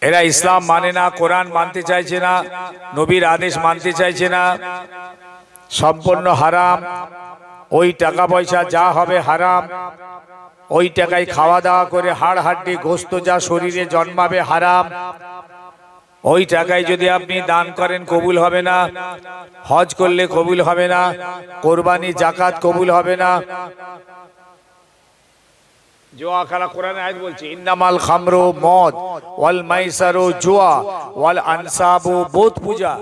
এরা ইসলাম মানে না, কোরআন মানতে চাইছে না, নবীর আদেশ মানতে চাইছে না, সম্পূর্ণ হারাম। ওই টাকা পয়সা যা হবে হারাম, ওই টাকায় খাওয়া দাওয়া করে হাড় হাড্ডি গোস্ত যা শরীরে জন্মাবে হারাম। ওই টাকায় যদি আপনি দান করেন কবুল হবে না, হজ করলে কবুল হবে না, কোরবানি জাকাত কবুল হবে না। জুয়া খেলা কোরআনে আয়াত বলছে, ইন্নামাল খামরু, মদ, ওয়াল মাইসারু, জুয়া, ওয়াল আনসাবু, বুত পূজা।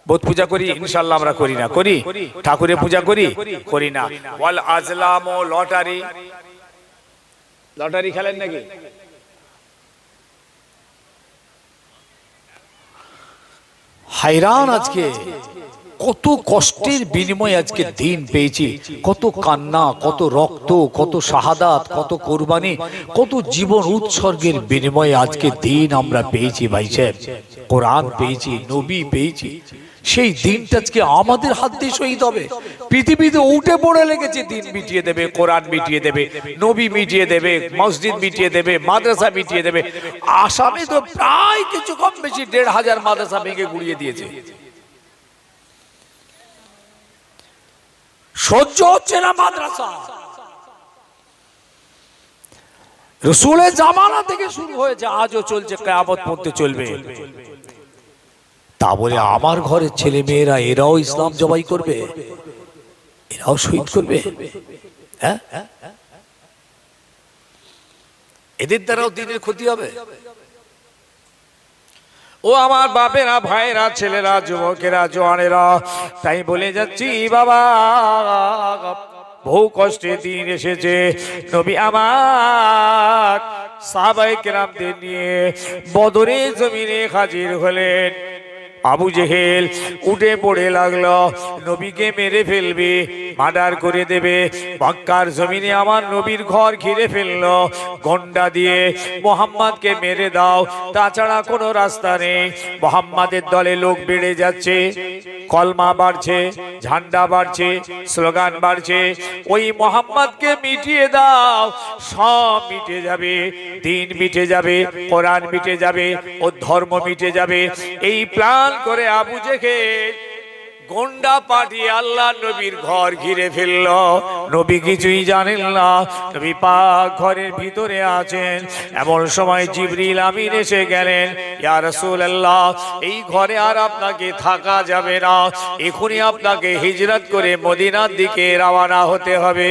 বুত পূজা করি? ইনশাআল্লাহ আমরা করি না। করি? ঠাকুরের পূজা করি? করি না। ওয়াল আজলামু, লটারি। লটারি খেলেন নাকি? হায়রান, আজকে কত কষ্টের বিনিময়ে আজকে দিন পেয়েছি, কত কান্না, কত রক্ত, কত শাহাদাত, কত কোরবানি, কত জীবন উৎসর্গের বিনিময়ে আজকে দিন আমরা পেয়েছি। ভাই সাহেব, কোরআন পেয়েছি, নবী পেয়েছি। সেই দিনটা আজকে আমাদের হাত দিয়ে শহীদ হবে। পৃথিবীতে উঠে পড়ে লেগেছে দিন মিটিয়ে দেবে, কোরআন মিটিয়ে দেবে, নবী মিটিয়ে দেবে, মসজিদ মিটিয়ে দেবে, মাদ্রাসা মিটিয়ে দেবে। আসামে তো প্রায় কিছু কম বেশি ১৫০০ মাদ্রাসা ভেঙে গুড়িয়ে দিয়েছে। সহ্য হচ্ছে না মাদ্রাসা। রাসূলের জামানা থেকে শুরু হয়েছে, আজও চলছে, কিয়ামত পর্যন্ত চলবে। তা বলে আমার ঘরের ছেলে মেয়েরা এরাও ইসলাম জবাই করবে, এরাও শহীদ করবে? হ্যাঁ, এদের দ্বারাও দিনের ক্ষতি হবে। ও আমার বাপেরা, ভাইরা, ছেলেরা, যুবকেরা, জওয়ানেরা, তাই বলে যাচ্ছি বাবা, বহু কষ্টে দিন এসেছে। নবী আমার সাহাবায়ে কেরামদের নিয়ে বদরের জমিনে হাজির হলেন। আবু জেহেল উঠে পড়ে লাগলো, নবীকে মেরে ফেলবে, মার্ডার করে দেবে। মক্কার জমিনে আমার নবীর ঘর ঘিরে ফেললো গন্ডা দিয়ে, মুহাম্মদকে মেরে দাও, তাছাড়া কোনো রাস্তা নেই। মুহাম্মাদের দলে লোক বেড়ে যাচ্ছে, কলমা বাড়ছে, ঝান্ডা বাড়ছে, স্লোগান বাড়ছে। ওই মুহাম্মদকে মিটিয়ে দাও, সব মিটে যাবে, দিন মিটে যাবে, কোরআন মিটে যাবে, ও ধর্ম মিটে যাবে। এই প্ল্যান করে আবু জেহেল গন্ডা পাঠিয়ে আল্লাহ নবীর ঘর ঘিরে ফেলল। নবী কিছুই জানেন না, নবী পাক ঘরের ভিতরে আছেন। এমন সময় জিবরিল আমিন এসে গেলেন, ইয়া রাসূলুল্লাহ, এই ঘরে আর আপনাকে থাকা যাবে না, এখনই আপনাকে হিজরত করে মদিনার দিকে রওনা হতে হবে।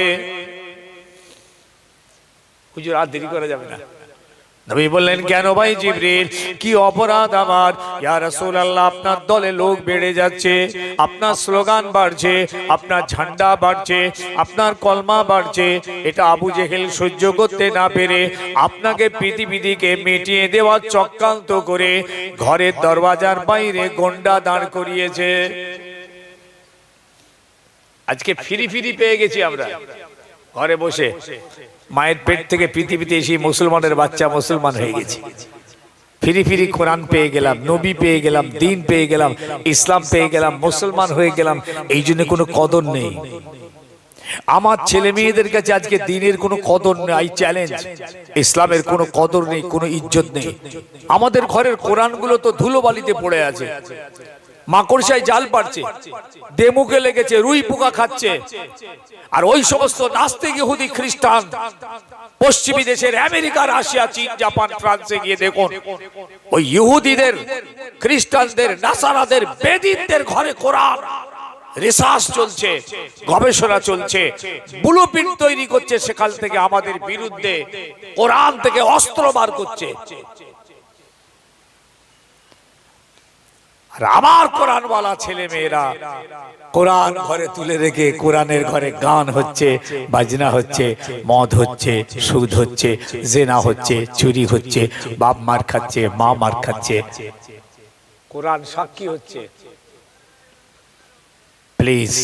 হুজুর, আর দেরি করা যাবে না। নবী বললেন, কেন ভাই জিবরিল, কি অপরাধ আমার? ইয়া রাসূলুল্লাহ, আপনার দলে লোক বেড়ে যাচ্ছে, আপনার স্লোগান বাড়ছে, আপনার ঝান্ডা বাড়ছে, আপনার কলমা বাড়ছে। এটা আবু জেহেল সহ্য করতে না পেরে আপনাকে পৃথিবী থেকে মিটিয়ে দেওয়ার চক্রান্ত করে ঘরের দরওয়াজার বাইরে গন্ডা দাঁড় করিয়েছে। আজকে ফিরি ফিরি পেয়ে গেছি আমরা, ঘরে বসে মায়ের পেট থেকে পৃথিবীতে এসে মুসলমানের বাচ্চা মুসলমান হয়ে গেছে। ফিরি ফিরি কোরআন পেয়ে গেলাম, নবী পেয়ে গেলাম, দিন পেয়ে গেলাম, ইসলাম পেয়ে গেলাম, মুসলমান হয়ে গেলাম। এই জন্য কোনো কদর নেই। আমার ছেলে মেয়েদের কাছে আজকে দিনের কোনো কদর নেই, চ্যালেঞ্জ, ইসলামের কোনো কদর নেই, কোনো ইজ্জত নেই। আমাদের ঘরের কোরআনগুলো তো ধুলোবালিতে পড়ে আছে, মাকড়সায় জাল পাড়ছে, দেমুকে লেগেছে, রুই পোকা খাচ্ছে। আর ওই সমস্ত নাস্তিক ইহুদি খ্রিস্টান পশ্চিমী দেশের আমেরিকা, রাশিয়া, চীন, জাপান, ফ্রান্সে গিয়ে দেখুন, ওই ইহুদিদের, খ্রিস্টানদের, নাসারাদের, বেদিনদের ঘরে কোরআন, রিসার্চ চলছে, গবেষণা চলছে, ব্লুপ্রিন্ট তৈরি করছে, সেখান থেকে আমাদের বিরুদ্ধে কোরআন থেকে অস্ত্র বার করছে। আর আমার কোরআনওয়ালা ছেলে মেয়েরা কোরআন ঘরে তুলে রেখে কোরআনের ঘরে গান হচ্ছে, বাজনা হচ্ছে, মদ হচ্ছে, সুদ হচ্ছে, জেনা হচ্ছে, চুরি হচ্ছে, বাপ মার খাচ্ছে, মা মার খাচ্ছে, কোরআন সাক্ষী হচ্ছে। প্লিজ,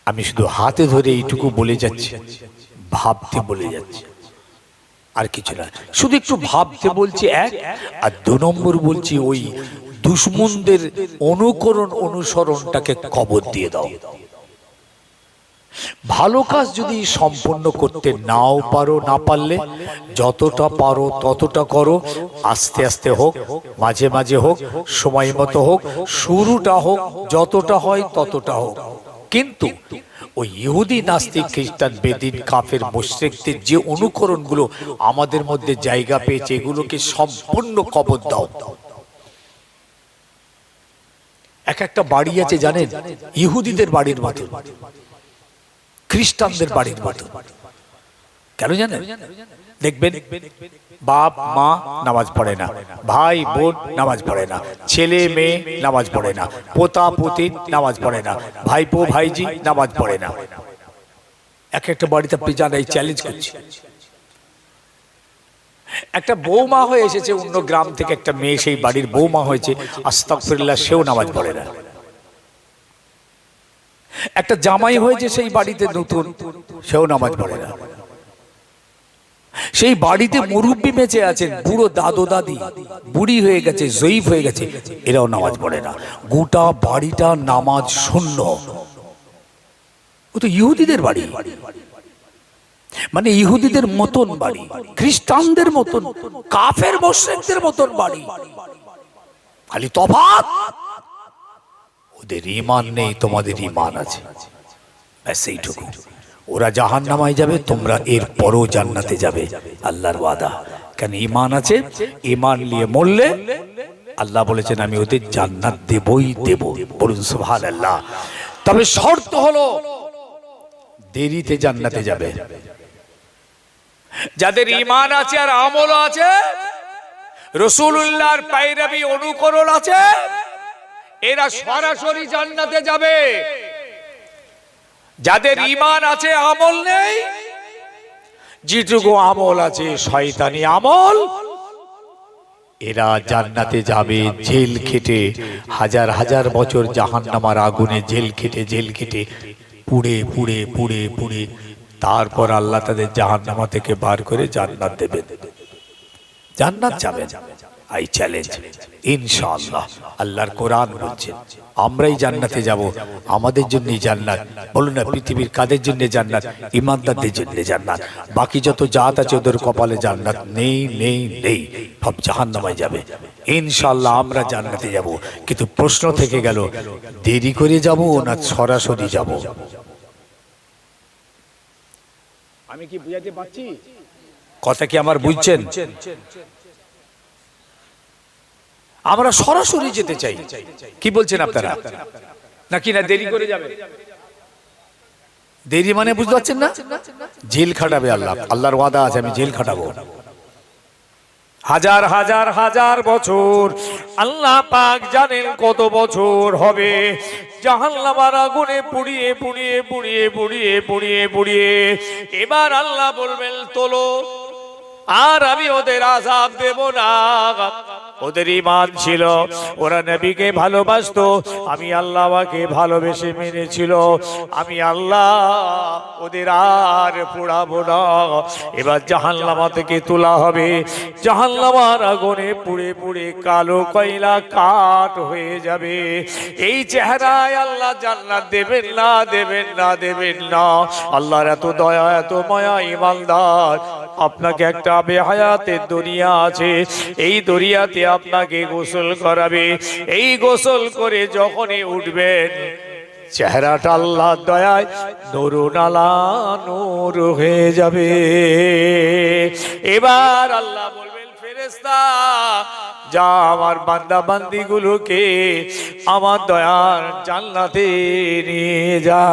আমি শুধু হাতে ধরে এইটুকু বলে যাচ্ছি, ভাবতে বলে যাচ্ছি, আর কিছু না। শুধু একটু ভাবতে বলছি এক, আর 2 নম্বর বলছি ওই দুশমনদের অনুকরণ অনুসরণটাকে কবর দিয়ে দাও। ভালো কাজ যদি সম্পন্ন করতে নাও পারো, না পারলে যতটা পারো ততটা করো, আস্তে আস্তে হোক, মাঝে মাঝে হোক, সময় মতো হোক, শুরুটা হোক, যতটা হয় ততটা হোক। কিন্তু ওই ইহুদি, নাস্তিক, খ্রিস্টান, বেদিন, কাফের, মুশরিকদের যে অনুকরণগুলো আমাদের মধ্যে জায়গা পেয়েছে, এগুলোকে সম্পূর্ণ কবর দাও। এক একটা বাড়ি আছে জানেন, ইহুদিদের বাড়ির মতো, খ্রিস্টানদের বাড়ির মতো। কেন জানেন? দেখবেন বাপ মা নামাজ পড়ে না, ভাই বোন নামাজ পড়ে না, ছেলে মেয়ে নামাজ পড়ে না, পোতা পুতি নামাজ পড়ে না, ভাইপো ভাইজি নামাজ পড়ে না। এক একটা বাড়িতে আপনি জানেন, চ্যালেঞ্জ করছি। একটা বৌমা হয়ে এসেছে অন্য গ্রাম থেকে, একটা মেয়ে সেই বাড়ির বৌমা হয়েছে, আস্তাগফিরুল্লাহ, সেও নামাজ পড়ে না। একটা জামাই হয়েছে সেই বাড়িতে নতুন, সেও নামাজ পড়ে না। সেই বাড়িতে মুরব্বী বেঁচে আছেন, বুড়ো দাদু দাদি, বুড়ি হয়ে গেছে, জয়ীফ হয়ে গেছে, এরাও নামাজ পড়ে না। গোটা বাড়িটা নামাজ শূন্য। ও তো ইহুদিদের বাড়ি, মানে ইহুদিদের মতন বাড়ি, খ্রিস্টানদের মতন, কাফের মুশরিকদের মতন বাড়ি। খালি তফাৎ, ওদের ঈমান নেই, তোমাদের ঈমান আছে, ব্যাস এইটুকু। ওরা জাহান্নামায় যাবে, তোমরা এর পরও জান্নাতে যাবে, আল্লাহর ওয়াদা। কেন? ঈমান আছে, ঈমান নিয়ে মরলে আল্লাহ বলেছেন আমি ওদের জান্নাত দেবই দেব। বলুন সুবহানাল্লাহ। তবে শর্ত হলো দেরিতে জান্নাতে যাবে। যাদের ঈমান আছে আর আমল আছে, রাসূলুল্লাহর পায়রাবি অনুকরণ আছে, এরা সরাসরি জান্নাতে যাবে। যাদের ঈমান আছে আমল নেই, যেটুকু আমল আছে শয়তানি আমল, এরা জান্নাতে যাবে জেল খেটে, হাজার হাজার বছর জাহান্নামার আগুনে জেল খেটে পুড়ে পুড়ে পুড়ে পুড়ে, তারপর আল্লাহ তাদের জাহান্নামা থেকে বার করে জান্নাত দেবেন, জান্নাত যাবেন। আই চ্যালেঞ্জ, ইনশাআল্লাহ। আল্লাহর কোরআন বলছে আমরাই জান্নাতে যাব, আমাদের জন্যই জান্নাত। বলুন না, পৃথিবীর কাদের জন্য জান্নাত? ঈমানদারদের জন্য জান্নাত। বাকি যত জাত আছে ওদের কপালে জান্নাত নেই নেই নেই, সব জাহান্নামায় যাবে। ইনশাআল্লাহ আমরা জান্নাতে যাব। কিন্তু প্রশ্ন থেকে গেল, দেরি করে যাব না সরাসরি যাব? আমি কি বুঝাতে পারছি? কথা কি আমার বুঝছেন? আমরা সরাসরি যেতে চাই, কি বলছেন আপনারা? নাকি না দেরি করে যাবে? দেরি মানে বুঝতে পারছেন না? জেল খাটাবে আল্লাহ, আল্লাহর ওয়াদা আছে আমি জেল খাটাবো। হাজার হাজার হাজার বছর, আল্লাহ পাক জানেন কত বছর হবে জাহান্নামের আগুনে পুড়িয়ে পুড়িয়ে পুড়িয়ে পুড়িয়ে পুড়িয়ে পুড়িয়ে। এবার আল্লাহ বলবেন তোলো, আর আমি ওদের আযাব দেব না। ওদের ঈমান ছিল, ওরা নবীকে ভালোবাসতো, আমি আল্লাহকে ভালোবেসে মেনেছিল। আমি আল্লাহ ওদের আর পোড়াবো না। এবার জাহান্নামা থেকে তোলা হবে, জাহান্নামার আগুনে পুড়ে পুড়ে কালো কয়লা কাঠ হয়ে যাবে। এই চেহারায় আল্লাহ জান্নাত দেবেন না, দেবেন না, দেবেন না। আল্লাহর এত দয়া, এত মায়া। ঈমানদার, আপনাকে একটা বেহায়াতের দুনিয়া আছে, এই দুনিয়াতে আপনাকে গোসল করাবে। এই গোসল করে যখনই উঠবেন, চেহারাটা আল্লাহর দয়ায় নূরুনালা নূর হয়ে যাবে। এবার আল্লাহ বলবেন, ফেরেশতা যা আমার বান্দা বান্দিগুলোকে আমার দয়ার জান্নাতে নিয়ে যা।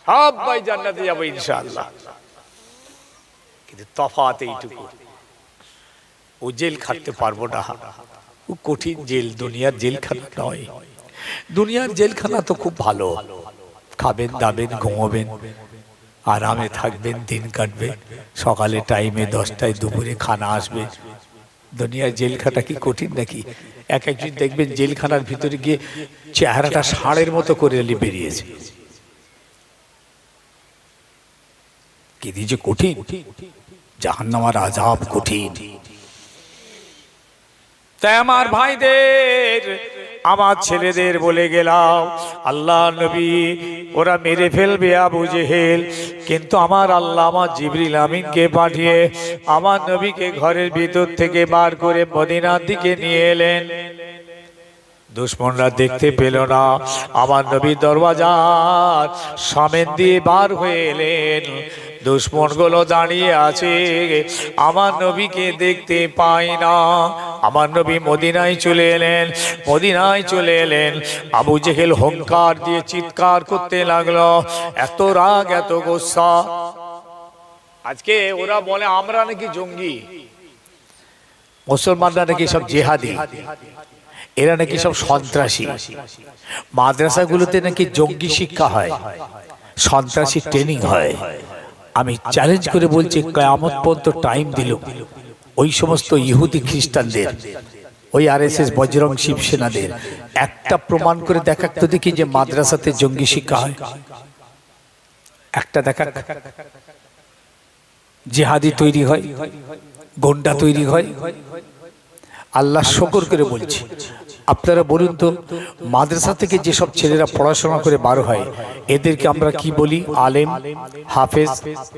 সবাই জান্নাতে যাবো ইনশাআল্লাহ। কিন্তু তফাৎ এইটুকু, ও জেল খাটতে পারবো না। ও কঠিন জেল, দুনিয়ার জেলখানা নয়। দুনিয়ার জেলখানা তো খুব ভালো, খাবেন দাবেন ঘুমোবেন, আরামে থাকবেন, দিন কাটবে। সকালে টাইমে 10টায় দুপুরে খানা আসবে। দুনিয়ার জেলখানা কি কঠিন নাকি? এক একজন দেখবেন জেলখানার ভিতরে গিয়ে চেহারাটা ষাঁড়ের মতো করে বেরিয়েছে। কি যে কঠিন, জাহান্নামের আযাব কঠিন। তাই আমার ভাইদের, আমার ছেলেদের বলে গেলাম, আল্লাহ নবী ওরা মেরে ফেলবে আবু জেহেল, কিন্তু আমার আল্লাহ আমার জিবরিল আমিনকে পাঠিয়ে আমার নবীকে ঘরের ভিতর থেকে বার করে মদিনার দিকে নিয়ে এলেন। দুশমনরা দেখতে পেল না, আমার নবী দরওয়াজার সামনে দিয়ে বার হয়ে এলেন। দুশমনগুলো দাঁড়িয়ে আছে, আমার নবীকে দেখতে পায় না। আমার নবী মদিনায় চলে এলেন, মদিনায় চলে এলেন। আবু জেহেল হুঙ্কার দিয়ে চিৎকার করতে লাগলো, এত রাগ, এত গোসা। আজকে ওরা বলে আমরা নাকি জঙ্গি, মুসলমানরা নাকি সব জেহাদি, এরা নাকি সব সন্ত্রাসী। মাদ্রাসাগুলোতে নাকি জঙ্গি শিক্ষা হয়, সন্ত্রাসী ট্রেনিং হয়। আমি চ্যালেঞ্জ করে বলছি, কিয়ামত পর্যন্ত টাইম দিল ওই সমস্ত ইহুদি খ্রিস্টানদের, ওই আরএসএস বজরং শিবসেনাদের একটা প্রমাণ করে দেখাক তো দেখি যে মাদ্রাসাতে জঙ্গি শিক্ষা হয়। একটা দেখাক, জিহাদি তৈরি হয়, গোন্ডা তৈরি হয়। আল্লাহ শুকর করে বলছি, আপনারা বলুন তো, মাদ্রাসা থেকে যেসব ছেলেরা পড়াশোনা করে বার হয়, এদেরকে আমরা কি বলি? আলেম, হাফেজ,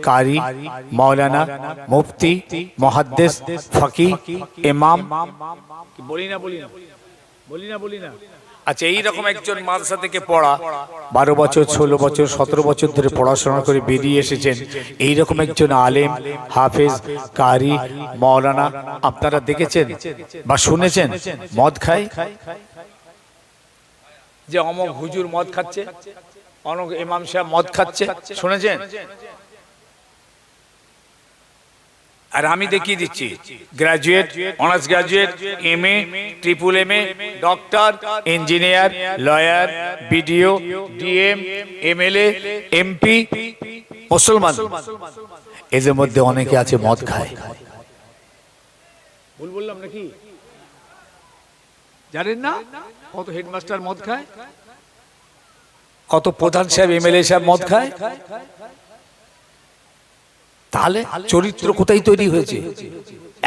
কারি, মাওলানা, মুফতি, মুহাদ্দিস, ফাকিহ, ইমাম, বলি না? বলি না? আচ্ছা, এইরকম একজন মাদ্রাসা থেকে পড়া 12 বছর, 16 বছর, 17 বছর ধরে পড়াশোনা করে বেরিয়ে এসেছেন, এইরকম একজন আলেম, হাফেজ, কারি, মাওলানা আপনারা দেখেছেন বা শুনেছেন মদ খায়? যে অমুক হুজুর মদ খাচ্ছে, অমুক ইমাম সাহেব মদ খাচ্ছে, শুনেছেন? আর আমি দেখিয়ে দিচ্ছি, graduate, honours graduate, MA, triple MA, doctor, engineer, lawyer, BDO, DM, MLA, MP, মুসলমান, এদের মধ্যে অনেকে আছে মদ খায়। ভুল বললাম নাকি? জানেন না কত হেডমাস্টার মদ খায়, কত প্রধান সাহেব, এমএলএ সাহেব মদ খায়? তাহলে চরিত্র কোথায় তৈরি হয়েছে?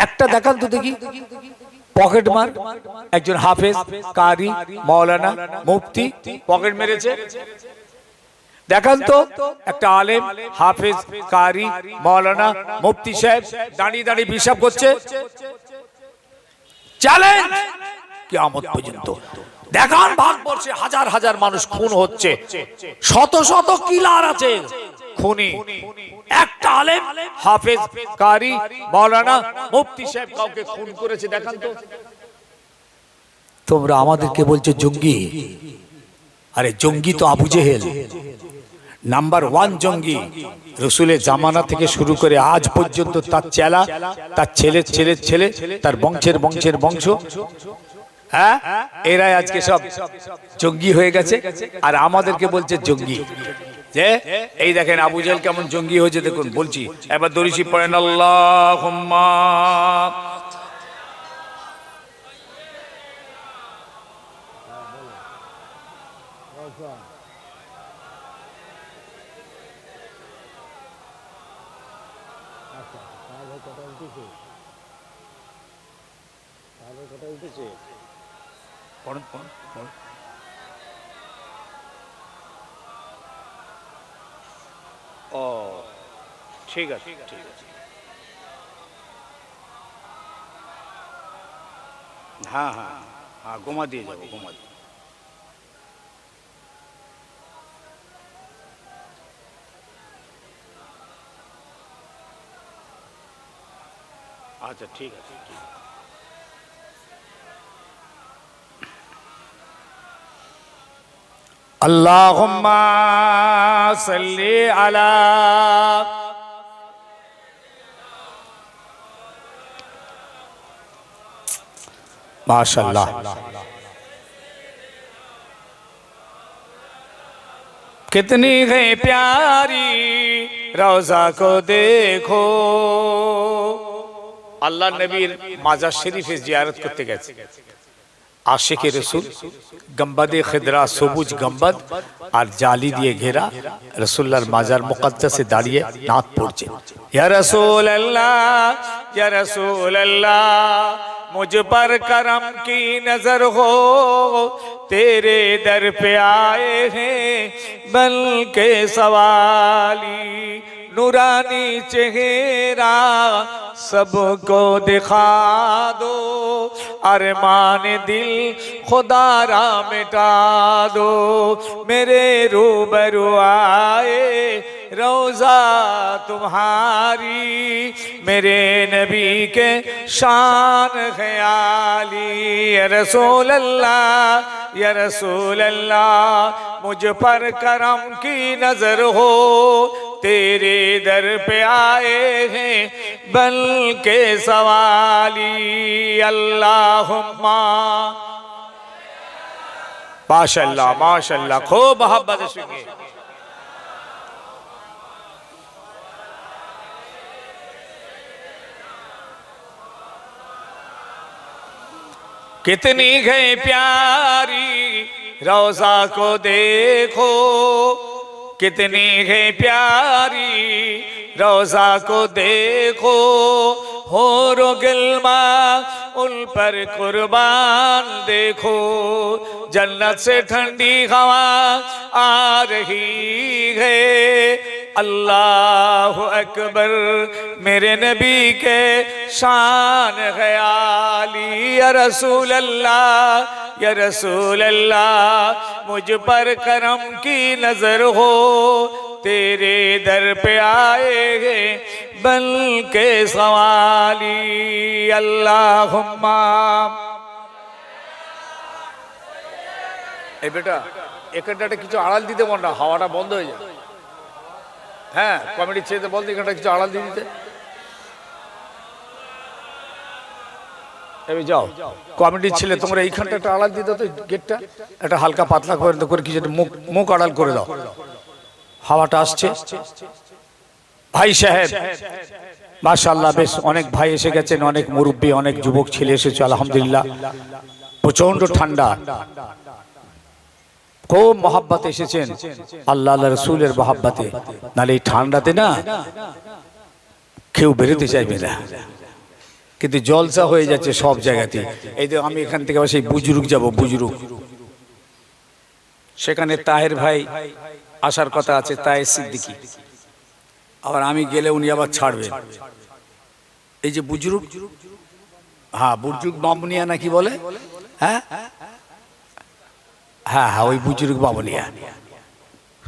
একটা দেখান তো দেখি, পকেট মার একজন হাফেজ, কারি, মাওলানা, মুফতি পকেট মেরেছে, দেখান তো একটা আলেম, হাফেজ, কারি, মাওলানা, মুফতি সাহেব দাঁড়িয়ে দাঁড়িয়ে হিসাব করছে। চ্যালেঞ্জ কিয়ামত পর্যন্ত দেখান, ভারতবর্ষে হাজার হাজার মানুষ খুন হচ্ছে, শত শত কিলার আছে খুনি, একটা আলেম, হাফেজ, কারি, মাওলানা, মুফতি সাহেব কাউকে খুন করেছে দেখান তো। তোমরা আমাদেরকে বলছো জঙ্গি। আরে জঙ্গি তো আবু জেহেল, নাম্বার 1 জঙ্গি। রসুলের জামানা থেকে শুরু করে আজ পর্যন্ত তার চেলা, তার ছেলের ছেলের ছেলে, তার বংশের বংশের বংশ, হ্যাঁ, এরাই আজকে সব জঙ্গি হয়ে গেছে। আর আমাদেরকে বলছে জঙ্গি। যে এই দেখেন আবু জেহেল কেমন জঙ্গি হয়েছে দেখুন বলছি। এবার দরিশি পড়েন আল্লাহুম্মা ও ঠিক আছে ঠিক আছে। হ্যাঁ হ্যাঁ হ্যাঁ গোমা দিয়ে যাবো গোমা দিয়ে। আচ্ছা ঠিক আছে ঠিক আছে। আল্লাহুম্মা সাল্লি আলা माशाल्लाह। कितनी है प्यारी रोजा को देखो। আল্লাহ নবীর মাজার শরীফে জিয়ারত করতে গেছে আশিকে রসুল, গম্বদে খিদরা সবুজ গম্বদ আর জালি দিয়ে ঘেরা রসুল্লাহর মাজার মুকদ্দাসে দাঁড়িয়ে নাত পড়ছে, ইয়া রাসূলুল্লাহ ইয়া রাসূলুল্লাহ मुझ पर करम की नजर हो, तेरे दर पे आए हैं बल के सवाली, नूरानी चेहरा सबको दिखा दो, अरमान दिल खुदारा मिटा दो, मेरे रूबरू आए रोजा तुम्हारी, मेरे नबी के शान ख्याली, या रसूल अल्लाह या रसूल अल्लाह मुझ पर करम की नजर हो, तेरे दर पे आए हैं बल के सवाली, अल्लाहुम्मा। माशाअल्लाह माशाअल्लाह, खूब मोहब्बत से सुनिए। कितनी है प्यारी रोजा को देखो, कितनी है प्यारी रोजा को देखो, हो रो गिलमा उन पर कुर्बान देखो, जन्नत से ठंडी हवा आ रही है, अल्लाह अकबर मेरे नबी के शान ख्याली, या रसूल अल्लाह या रसूल अल्लाह मुझ पर करम की नजर हो, तेरे दर पे आए हैं बल के सवाली, अल्लाहुम्मा। এই বেটা এখানটা কিছু আড়াল দিতে মন না, হাওয়াটা বন্ধ হয়ে যায়। হ্যাঁ কমেডি ছেড়ে বলতে এখানটা কিছু আড়াল দিয়ে দিতে। এবার যাও কমেডির ছেলে তোমরা এইখানটা একটা আড়াল দিতে তো, গেটটা একটা হালকা পাতলা করে কিছু মুখ মুখ আড়াল করে দাও, হাওয়াটা আসছে। ভাই সাহেব মাশাআল্লাহ বেশ অনেক ভাই এসে গেছেন, অনেক মুরব্বী অনেক যুবক ছেলে এসেছে আলহামদুলিল্লাহ। প্রচন্ড ঠান্ডা, খুব মহাব্বতে এসেছেন আল্লাহ আল্লাহ রসুলের মহাব্বতে, নাহলে এই ঠান্ডাতে না কেউ বেরোতে চাইবে না, কিন্তু জলসা হয়ে যাচ্ছে সব জায়গাতে। এই তো আমি এখান থেকে সেই বুজুর্গ যাব, বুজুর্গ সেখানে তাহের ভাই আসার কথা আছে, তাহের সিদ্দিকী, আবার আমি গেলে উনি আবার ছাড়বেন। এই যে বুজুর্গ, হ্যাঁ বুজুর্গ বামুনিয়া নাকি বলে, হ্যাঁ হ্যাঁ হ্যাঁ ওই বুজুর্গ বামুনিয়া।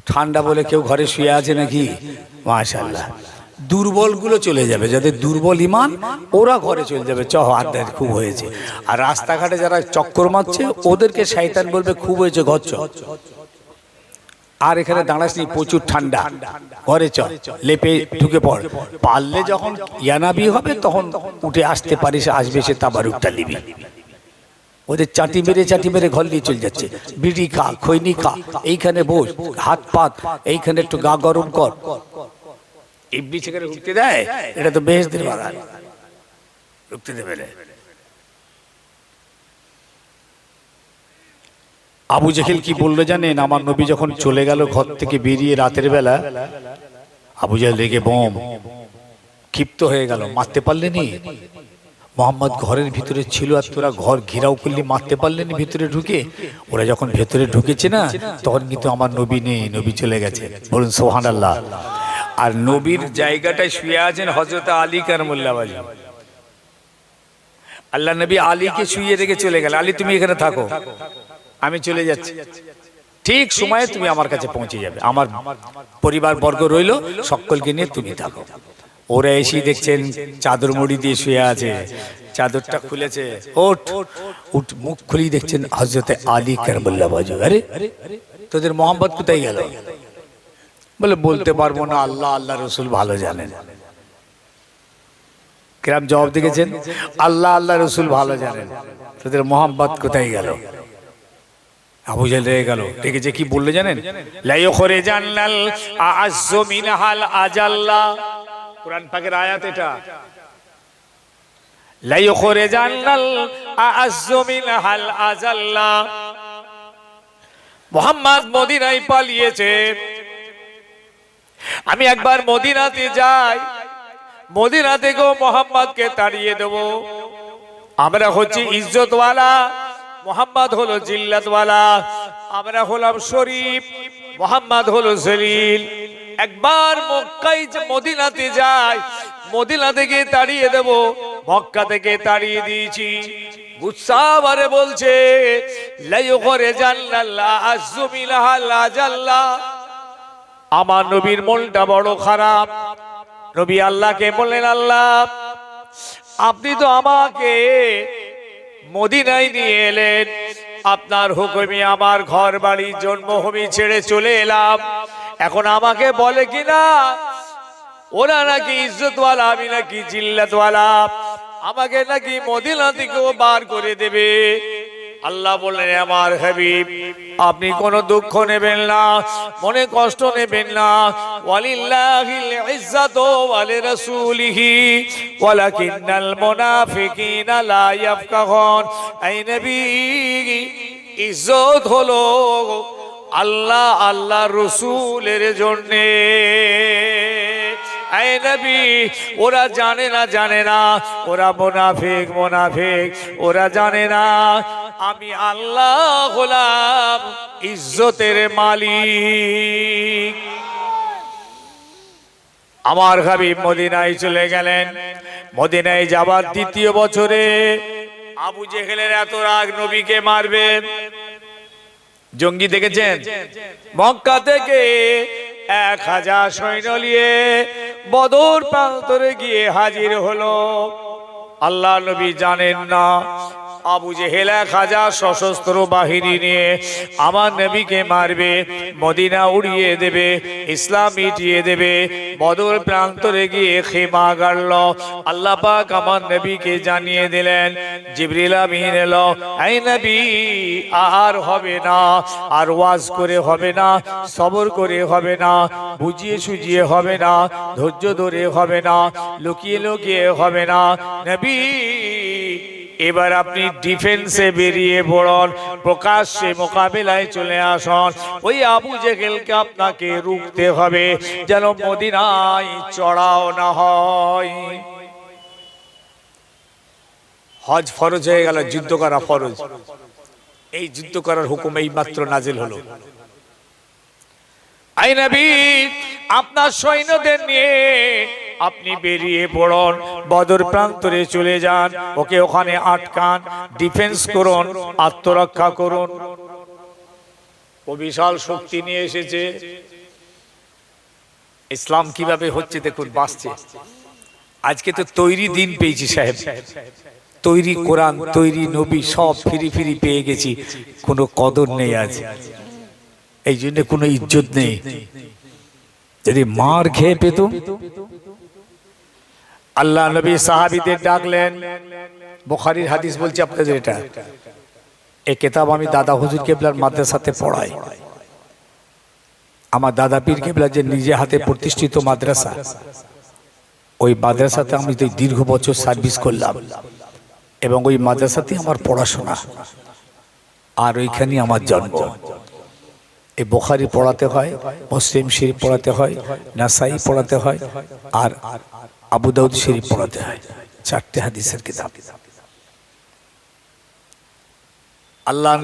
ঠান্ডা বলে কেউ ঘরে শুয়ে আছে নাকি? মাশাআল্লাহ। দুর্বলগুলো চলে যাবে, যাদের দুর্বল ইমান ওরা ঘরে চলে যাবে, চ হাত দেয় খুব হয়েছে। আর রাস্তাঘাটে যারা চক্কর মারছে ওদেরকে শয়তান বলবে খুব হয়েছে ঘর চ। আর এখানে দাঁড়াসনি, প্রচুর ঠান্ডা, ঘরে চ, লেপে ঢুকে পড়। পারলে যখন ইয়ানাবি হবে তখন উঠে আসতে পারিস, আসবে সে তাবারুকটা নিবি। ওদের চাটি মেরে ঘর নিয়ে চলে যাচ্ছে। বিড়ি খা, খৈনি খা, এইখানে বস, হাত পাত, এইখানে একটু গা গরম কর। ইবলি সেখানে ঢুকতে দেয়? এটা তো বেহেশতের বাগান, ঢুকতে দেবে না। আবু জেহেল কি বললো জানেন? আমার নবী যখন চলে গেল ঘর থেকে বেরিয়ে রাতের বেলা, আবু জেহেল রেগে বোম ক্ষিপ্ত হয়ে গেল। মারতে পারলেনি, মোহাম্মদ ঘরের ভিতরে ছিল আর তোরা ঘর ঘেরাও করলি, মারতে পারলেনি ভিতরে ঢুকে। ওরা যখন ভেতরে ঢুকেছে না, তখন কিন্তু আমার নবী নেই, নবী চলে গেছে। বলুন সুবহানাল্লাহ। আর নবীর জায়গাটায় শুয়ে আছেন হযরত আলী কারমুল্লাহ ওয়ালি। আল্লাহ নবী আলীকে শুয়ে রেখে চলে গেল, আলী তুমি এখানে থাকো, আমি চলে যাচ্ছি, ঠিক সময়ে তুমি আমার কাছে পৌঁছে যাবে, আমার পরিবার বর্গ রইল, সকলকে নিয়ে তুমি থাকো। ওরা এসে দেখছেন চাদর মুড়ি দিয়ে শুয়ে আছে, চাদরটা খুলেছে, ওঠ উঠ, মুখ খুলি দেখছেন হযরতে আলী কারমুল্লাহ ওয়ালি। আরে তোদের মোহাম্মদ কোথায় গেল? বলে বলতে পারবো না, আল্লাহ আল্লাহ রসুল ভালো জানেন। কিরাম জবাব দেখেছেন, আল্লাহ আল্লাহ রসুল ভালো জানেন, তোদের মোহাম্মদ কোথায় গেল? আবু জেহেল রেগে গেল, দেখেছে কি বললে জানেন? লা ইউখরিজান্নাল আ'আজ্জু মিনহাল আজাল্লা, কুরআন পাকের আয়াত এটা। লা ইউখরিজান্নাল আ'আজ্জু মিনহাল আজাল্লা, মুহাম্মদ মদিনায় পালিয়েছে। আমি একবার মদিনাতে যাই, মদিনা থেকেও মোহাম্মদকে তাড়িয়ে দেব। আমরা হচ্ছি ইজ্জতওয়ালা, মোহাম্মদ হলো জিল্লাতওয়ালা। আমরা হলাম শরীফ, মোহাম্মদ হলো জলিল। একবার মক্কায় মদিনাতে যাই, মদিনা থেকে তাড়িয়ে দেব, মক্কা থেকে তাড়িয়ে দিয়েছি। গুসাবারে বলছে লা ইউখরিজান্নাল আ'আজ্জু মিনহাল আজাল্লা। আমার নবীর মনটা বড় খারাপ। নবী আল্লাহকে বললেন, আল্লাহ আপনি তো আমাকে মদিনায় নিয়ে এলেন, আপনার হুকুমে আমার ঘর বাড়ি জন্মভূমি ছেড়ে চলে এলাম। এখন আমাকে বলে কিনা ওরা নাকি ইজ্জতওয়ালা, আমি নাকি জিল্লাতওয়ালা, আমাকে নাকি মদিনা থেকেও বার করে দেবে। আল্লাহ বললেন, আমার হাবিব আপনি কোনো দুঃখ নেবেন না, মনে কষ্ট নেবেন না। ওয়ালিল্লাহিল ইজ্জাতু ওয়া লিরাসূলিহি ওয়ালাকিন্নাল মুনাফিকিনা লা ইয়াফকাহুন। এই নবী, ইজ্জত হলো আল্লাহ আল্লাহ রসুলের জন্যে। এই নবী, ওরা জানে না, ওরা মুনাফিক, ওরা জানে না আমি আল্লাহ হলাম ইজ্জতের মালিক। আমার হাবিব মদিনায় চলে গেলেন। মদিনায় যাবার দ্বিতীয় বছরে আবু জেহেলের এত রাগ, নবীকে মারবে। জঙ্গি দেখেছেন? মক্কা থেকে 1000 সৈন্য নিয়ে বদর প্রান্তরে গিয়ে হাজির হলো। আল্লাহ নবী জানেন না আবু জেহেল 1000 সশস্ত্র বাহিনী নিয়ে আমার নবীকে মারবে, মদিনা উড়িয়ে দেবে, ইসলাম মিটিয়ে দেবে। বদর প্রান্তরে গিয়ে খেমা গাড়ল। আল্লাহ পাক আমার নবীকে জানিয়ে দিলেন, জিবরিল আমিন এলো, এই নবী আর হবে না, আর ওয়াজ করে হবে না, সবর করে হবে না, বুঝিয়ে সুজিয়ে হবে না, ধৈর্য ধরে হবে না, লুকিয়ে লুকিয়ে হবে না। নবী এবার আপনি ডিফেন্সে বেরিয়ে পড়ুন, প্রকাশ্যে মোকাবিলায় চলে আসুন। ওই আবু জেহেলকে আপনাকে রুখতে হবে, যেন মদিনায় চড়াও না হয়। হজ ফরজ হয়ে গেল, যুদ্ধ করা ফরজ। এই যুদ্ধ করার হুকুম এই মাত্র নাজিল হলো। আই নবী, আপনার সৈন্যদের নিয়ে আপনি বেরিয়ে পড়ুন, বদর প্রান্তরে চলে যান, ওকে ওখানে আটকান, ডিফেন্স করুন, আত্মরক্ষা করুন। ও বিশাল শক্তি নিয়ে এসেছে। ইসলাম কিভাবে হচ্ছে দেখুন, বাঁচছে। আজকে তো তৈরি দিন পেয়েছি সাহেব, তৈরি কোরআন, তৈরি নবী, সব ফিরি ফিরি পেয়ে গেছি, কোনো কদর নেই আজ। এই জন্য কোনো ইজ্জত নেই। যদি মার খেয়ে পেতুম। আল্লাহ নবী সাহাবীদের ডাকলেন, বুখারীর হাদিস বলছে আপনাদের এটা। এই কিতাব আমি দাদা হুজুর কেবলার মাদ্রাসাতে পড়াই। আমার দাদা পীর কেবলা যে নিজে হাতে প্রতিষ্ঠিত মাদ্রাসা, ওই মাদ্রাসাতে আমি দীর্ঘ বছর সার্ভিস করলাম এবং ওই মাদ্রাসাতে আমার পড়াশোনা, আর ওইখানে আমার জন্ম। এই বুখারী পড়াতে হয়, মুসলিম শরীফ পড়াতে হয়, নাসাই পড়াতে হয়, আর আবু দাউদ শরীফ পড়াতে হয়, 4টে হাদিসের কিতাব। আল্লাহ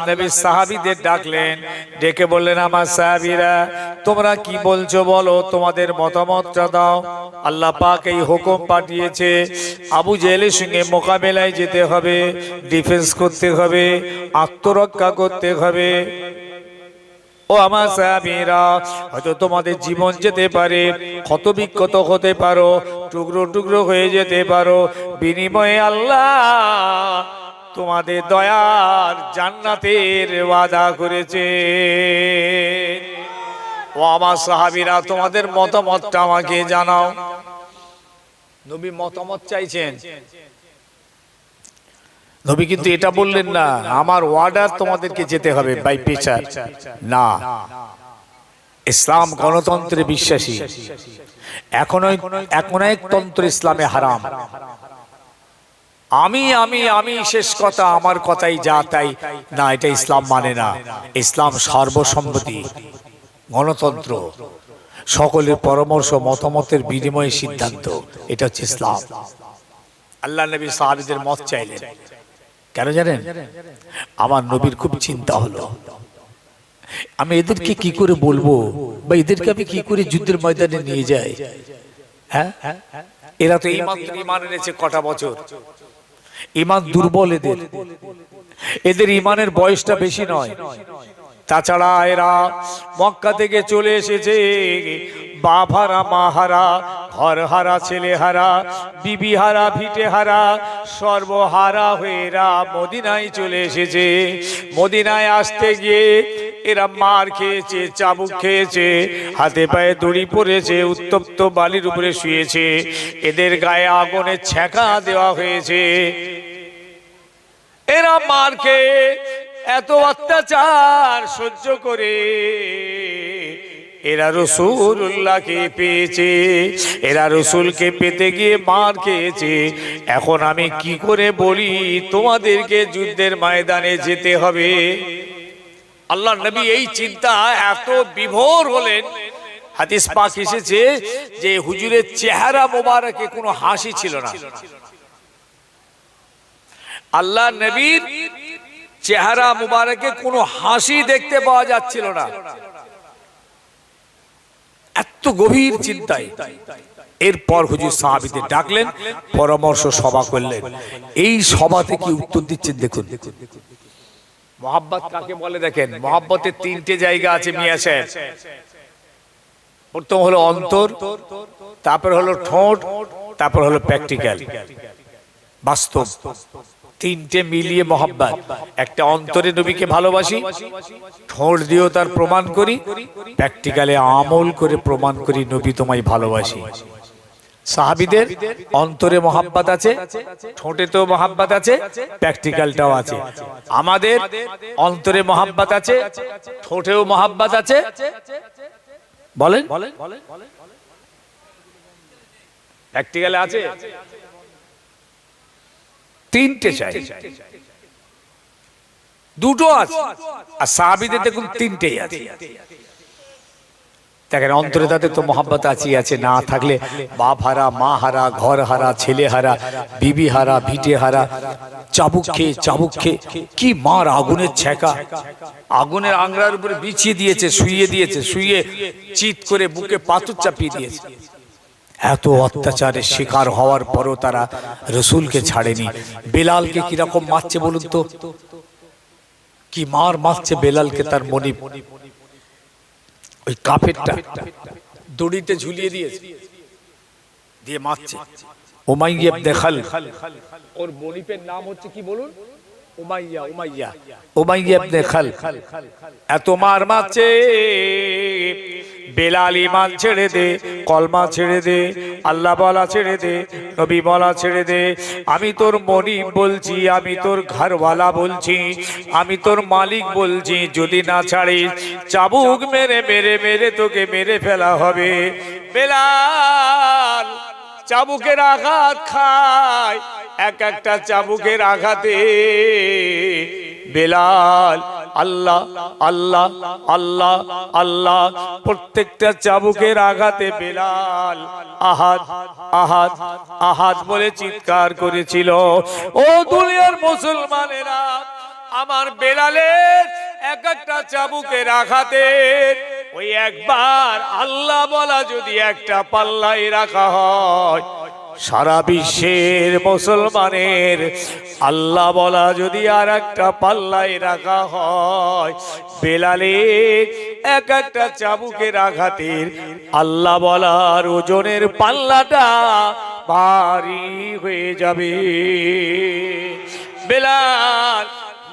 নবী সাহাবীদের ডাকলেন, ডেকে বললেন, আমার সাহাবীরা তোমরা কি বলছো বলো, তোমাদের মতামতটা দাও। আল্লাহ পাক এই হুকুম পাঠিয়েছে, আবু জেহেলের সঙ্গে মোকাবেলায় যেতে হবে, ডিফেন্স করতে হবে, আত্মরক্ষা করতে হবে। ও আমার সাহাবীরা, হয়তো তোমাদের জীবন যেতে পারে, ক্ষতবিক্ষত হতে পারো, টুকরো টুকরো হয়ে যেতে পারো, বিনিময়ে আল্লাহ তোমাদের দয়ার জান্নাতের ওয়াদা করেছে। ও আমার সাহাবীরা, তোমাদের মতামতটা আমাকে জানাও। নবী মতামত চাইছেন। নবী কিন্তু এটা বললেন না আমার ওয়ার্ডার তোমাদেরকে যেতে হবে বাই প্রেসার, না। ইসলাম গণতন্ত্রে বিশ্বাসী, এখন এক তন্ত্র ইসলামে হারাম। আমি আমি আমি শেষ কথা, আমার কথাই যা তাই না, এটা ইসলাম মানে না। ইসলাম সর্বসম্মতি, গণতন্ত্র, সকলের পরামর্শ মতামতের বিনিময়ে সিদ্ধান্ত, এটা হচ্ছে ইসলাম। আল্লাহ নবী সাহাবীদের মত চাইলেন, কেন জানেন? আমার নবীর খুব চিন্তা হলো, আমি এদেরকে কি করে বলবো, বা এদেরকে আমি কি করে যুদ্ধের ময়দানে নিয়ে যাই। হ্যাঁ, এরা তো ঈমান এনেছে কটা বছর, ঈমান দুর্বল এদের ঈমানের বয়সটা বেশি নয়। তাছাড়া এরা মক্কা থেকে চলে এসেছে বাপ হারা, মা হারা, ঘর হারা, ছেলে হারা, বিবি হারা, ভিটে হারা, সর্বহারা হয়ে এরা মদিনায় চলে এসেছে। মদিনায় আসতে গিয়ে এরা মার খেয়েছে, চাবুক খেয়েছে, হাতে পায়ে দড়ি পড়েছে, উত্তপ্ত বালির উপরে শুয়েছে, এদের গায়ে আগুনের ছ্যাঁকা দেওয়া হয়েছে। এরা মার খেয়ে এত অত্যাচার সহ্য করে এরা রাসূলুল্লাহকে পেয়েছে, এরা রাসূলকে পেতে গিয়ে মার খেয়েছে। এখন আমি কি করে বলি তোমাদেরকে যুদ্ধের ময়দানে যেতে হবে? আল্লাহ নবী এই চিন্তা এত বিভোর হলেন, হাদিস পাক এসেছে যে হুজুরের চেহারা মোবারকে কোনো হাসি ছিল না। আল্লাহ নবীর চেহারা মুবারকে কোনো হাসি দেখতে পাওয়া যাচ্ছিল না, এত গভীর চিন্তায়। এরপর হুজুর সাহাবীদের ডাকলেন, পরামর্শ সভা করলেন। এই সভাতে কি উত্তর দিচ্ছেন দেখুন। মহাব্বত কাকে বলে দেখেন, মহাব্বতের 3টে জায়গা আছে মিয়া সাহেব। প্রথম হলো অন্তর, তারপর হলো ঠোঁট, তারপর হলো প্র্যাকটিক্যাল, বাস্তব। 3টে মিলিয়ে মহাব্বত। একটা অন্তরে নবীকে ভালোবাসি, ঠোঁট দিয়েও তার প্রমাণ করি, প্র্যাকটিক্যালে আমল করে প্রমাণ করি নবী তোমায় ভালোবাসি। সাহাবীদের অন্তরে মহাব্বত আছে, ঠোঁটেতেও মহাব্বত আছে, প্র্যাকটিক্যালটাও আছে। আমাদের অন্তরে মহাব্বত আছে, ঠোঁটেও মহাব্বত আছে, বলেন প্র্যাকটিক্যালে আছে। 3টে চাই, 2টো আছে। আর সাহাবীদের দেখুন 3টেই আছে। দেখেন অন্তরে তাদের তো মহাব্বত আছে, না থাকলে বাপ হারা, মা হারা, ঘর হারা, ছেলে হারা, বিবি হারা, ভিটে হারা, চাবুক খেয়ে কি মার, আগুনের ছ্যাঁকা, আগুনের আংরার উপরে বিছিয়ে দিয়েছে, শুইয়ে দিয়েছে, শুইয়ে চিৎ করে বুকে পাথর চাপিয়ে দিয়েছে। এত অত্যাচারের শিকার হওয়ার পরও তারা রাসূলকে ছাড়েনি। বেলালকে কিরকম মারছে বলুন তো, কি মার মারছে বেলালকে। তার মনিব ওই কাফেরটা দড়িতে ঝুলিয়ে দিয়েছে, দিয়ে মারছে। উমাইয়া ইবনে খালদ, ওর মনিবের নাম হচ্ছে কি বলুন, উমাইয়া উমাইয়া উমাইয়া ইবনে খালফ এত মার মারছে, বেলাল ঈমান ছেড়ে দে, কলমা ছেড়ে দে, আল্লাহ বলা ছেড়ে দে, নবী বলা ছেড়ে দে। আমি তোর মনিব বলছি, আমি তোর ঘরওয়ালা বলছি, আমি তোর মালিক বলছি, যদি না ছাড়িস চাবুক মেরে মেরে মেরে তোকে মেরে ফেলা হবে। বেলাল চাবুকের আঘাত খায়, এক একটা চাবুকের আঘাতে বেলাল আল্লাহ আল্লাহ আল্লাহ আল্লাহ, প্রত্যেকটা চাবুকের আঘাতে বেলাল আহাদ আহাদ আহাদ বলে চিৎকার করেছিল। ও দুনিয়ার মুসলমানেরা, আমার বেলালের এক একটা চাবুকের আঘাতে ওই একবার আল্লাহ বলা যদি একটা পাল্লায় রাখা হয়, সারা বিশ্বের মুসলমানের আল্লাহ বলা যদি আর একটা পাল্লায় রাখা হয়, বেলালের এক একটা চাবুকের আঘাতের আল্লাহ বলার ওজনের পাল্লাটা ভারী হয়ে যাবে। বেলাল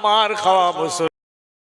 মার খাওয়া মুসলমান।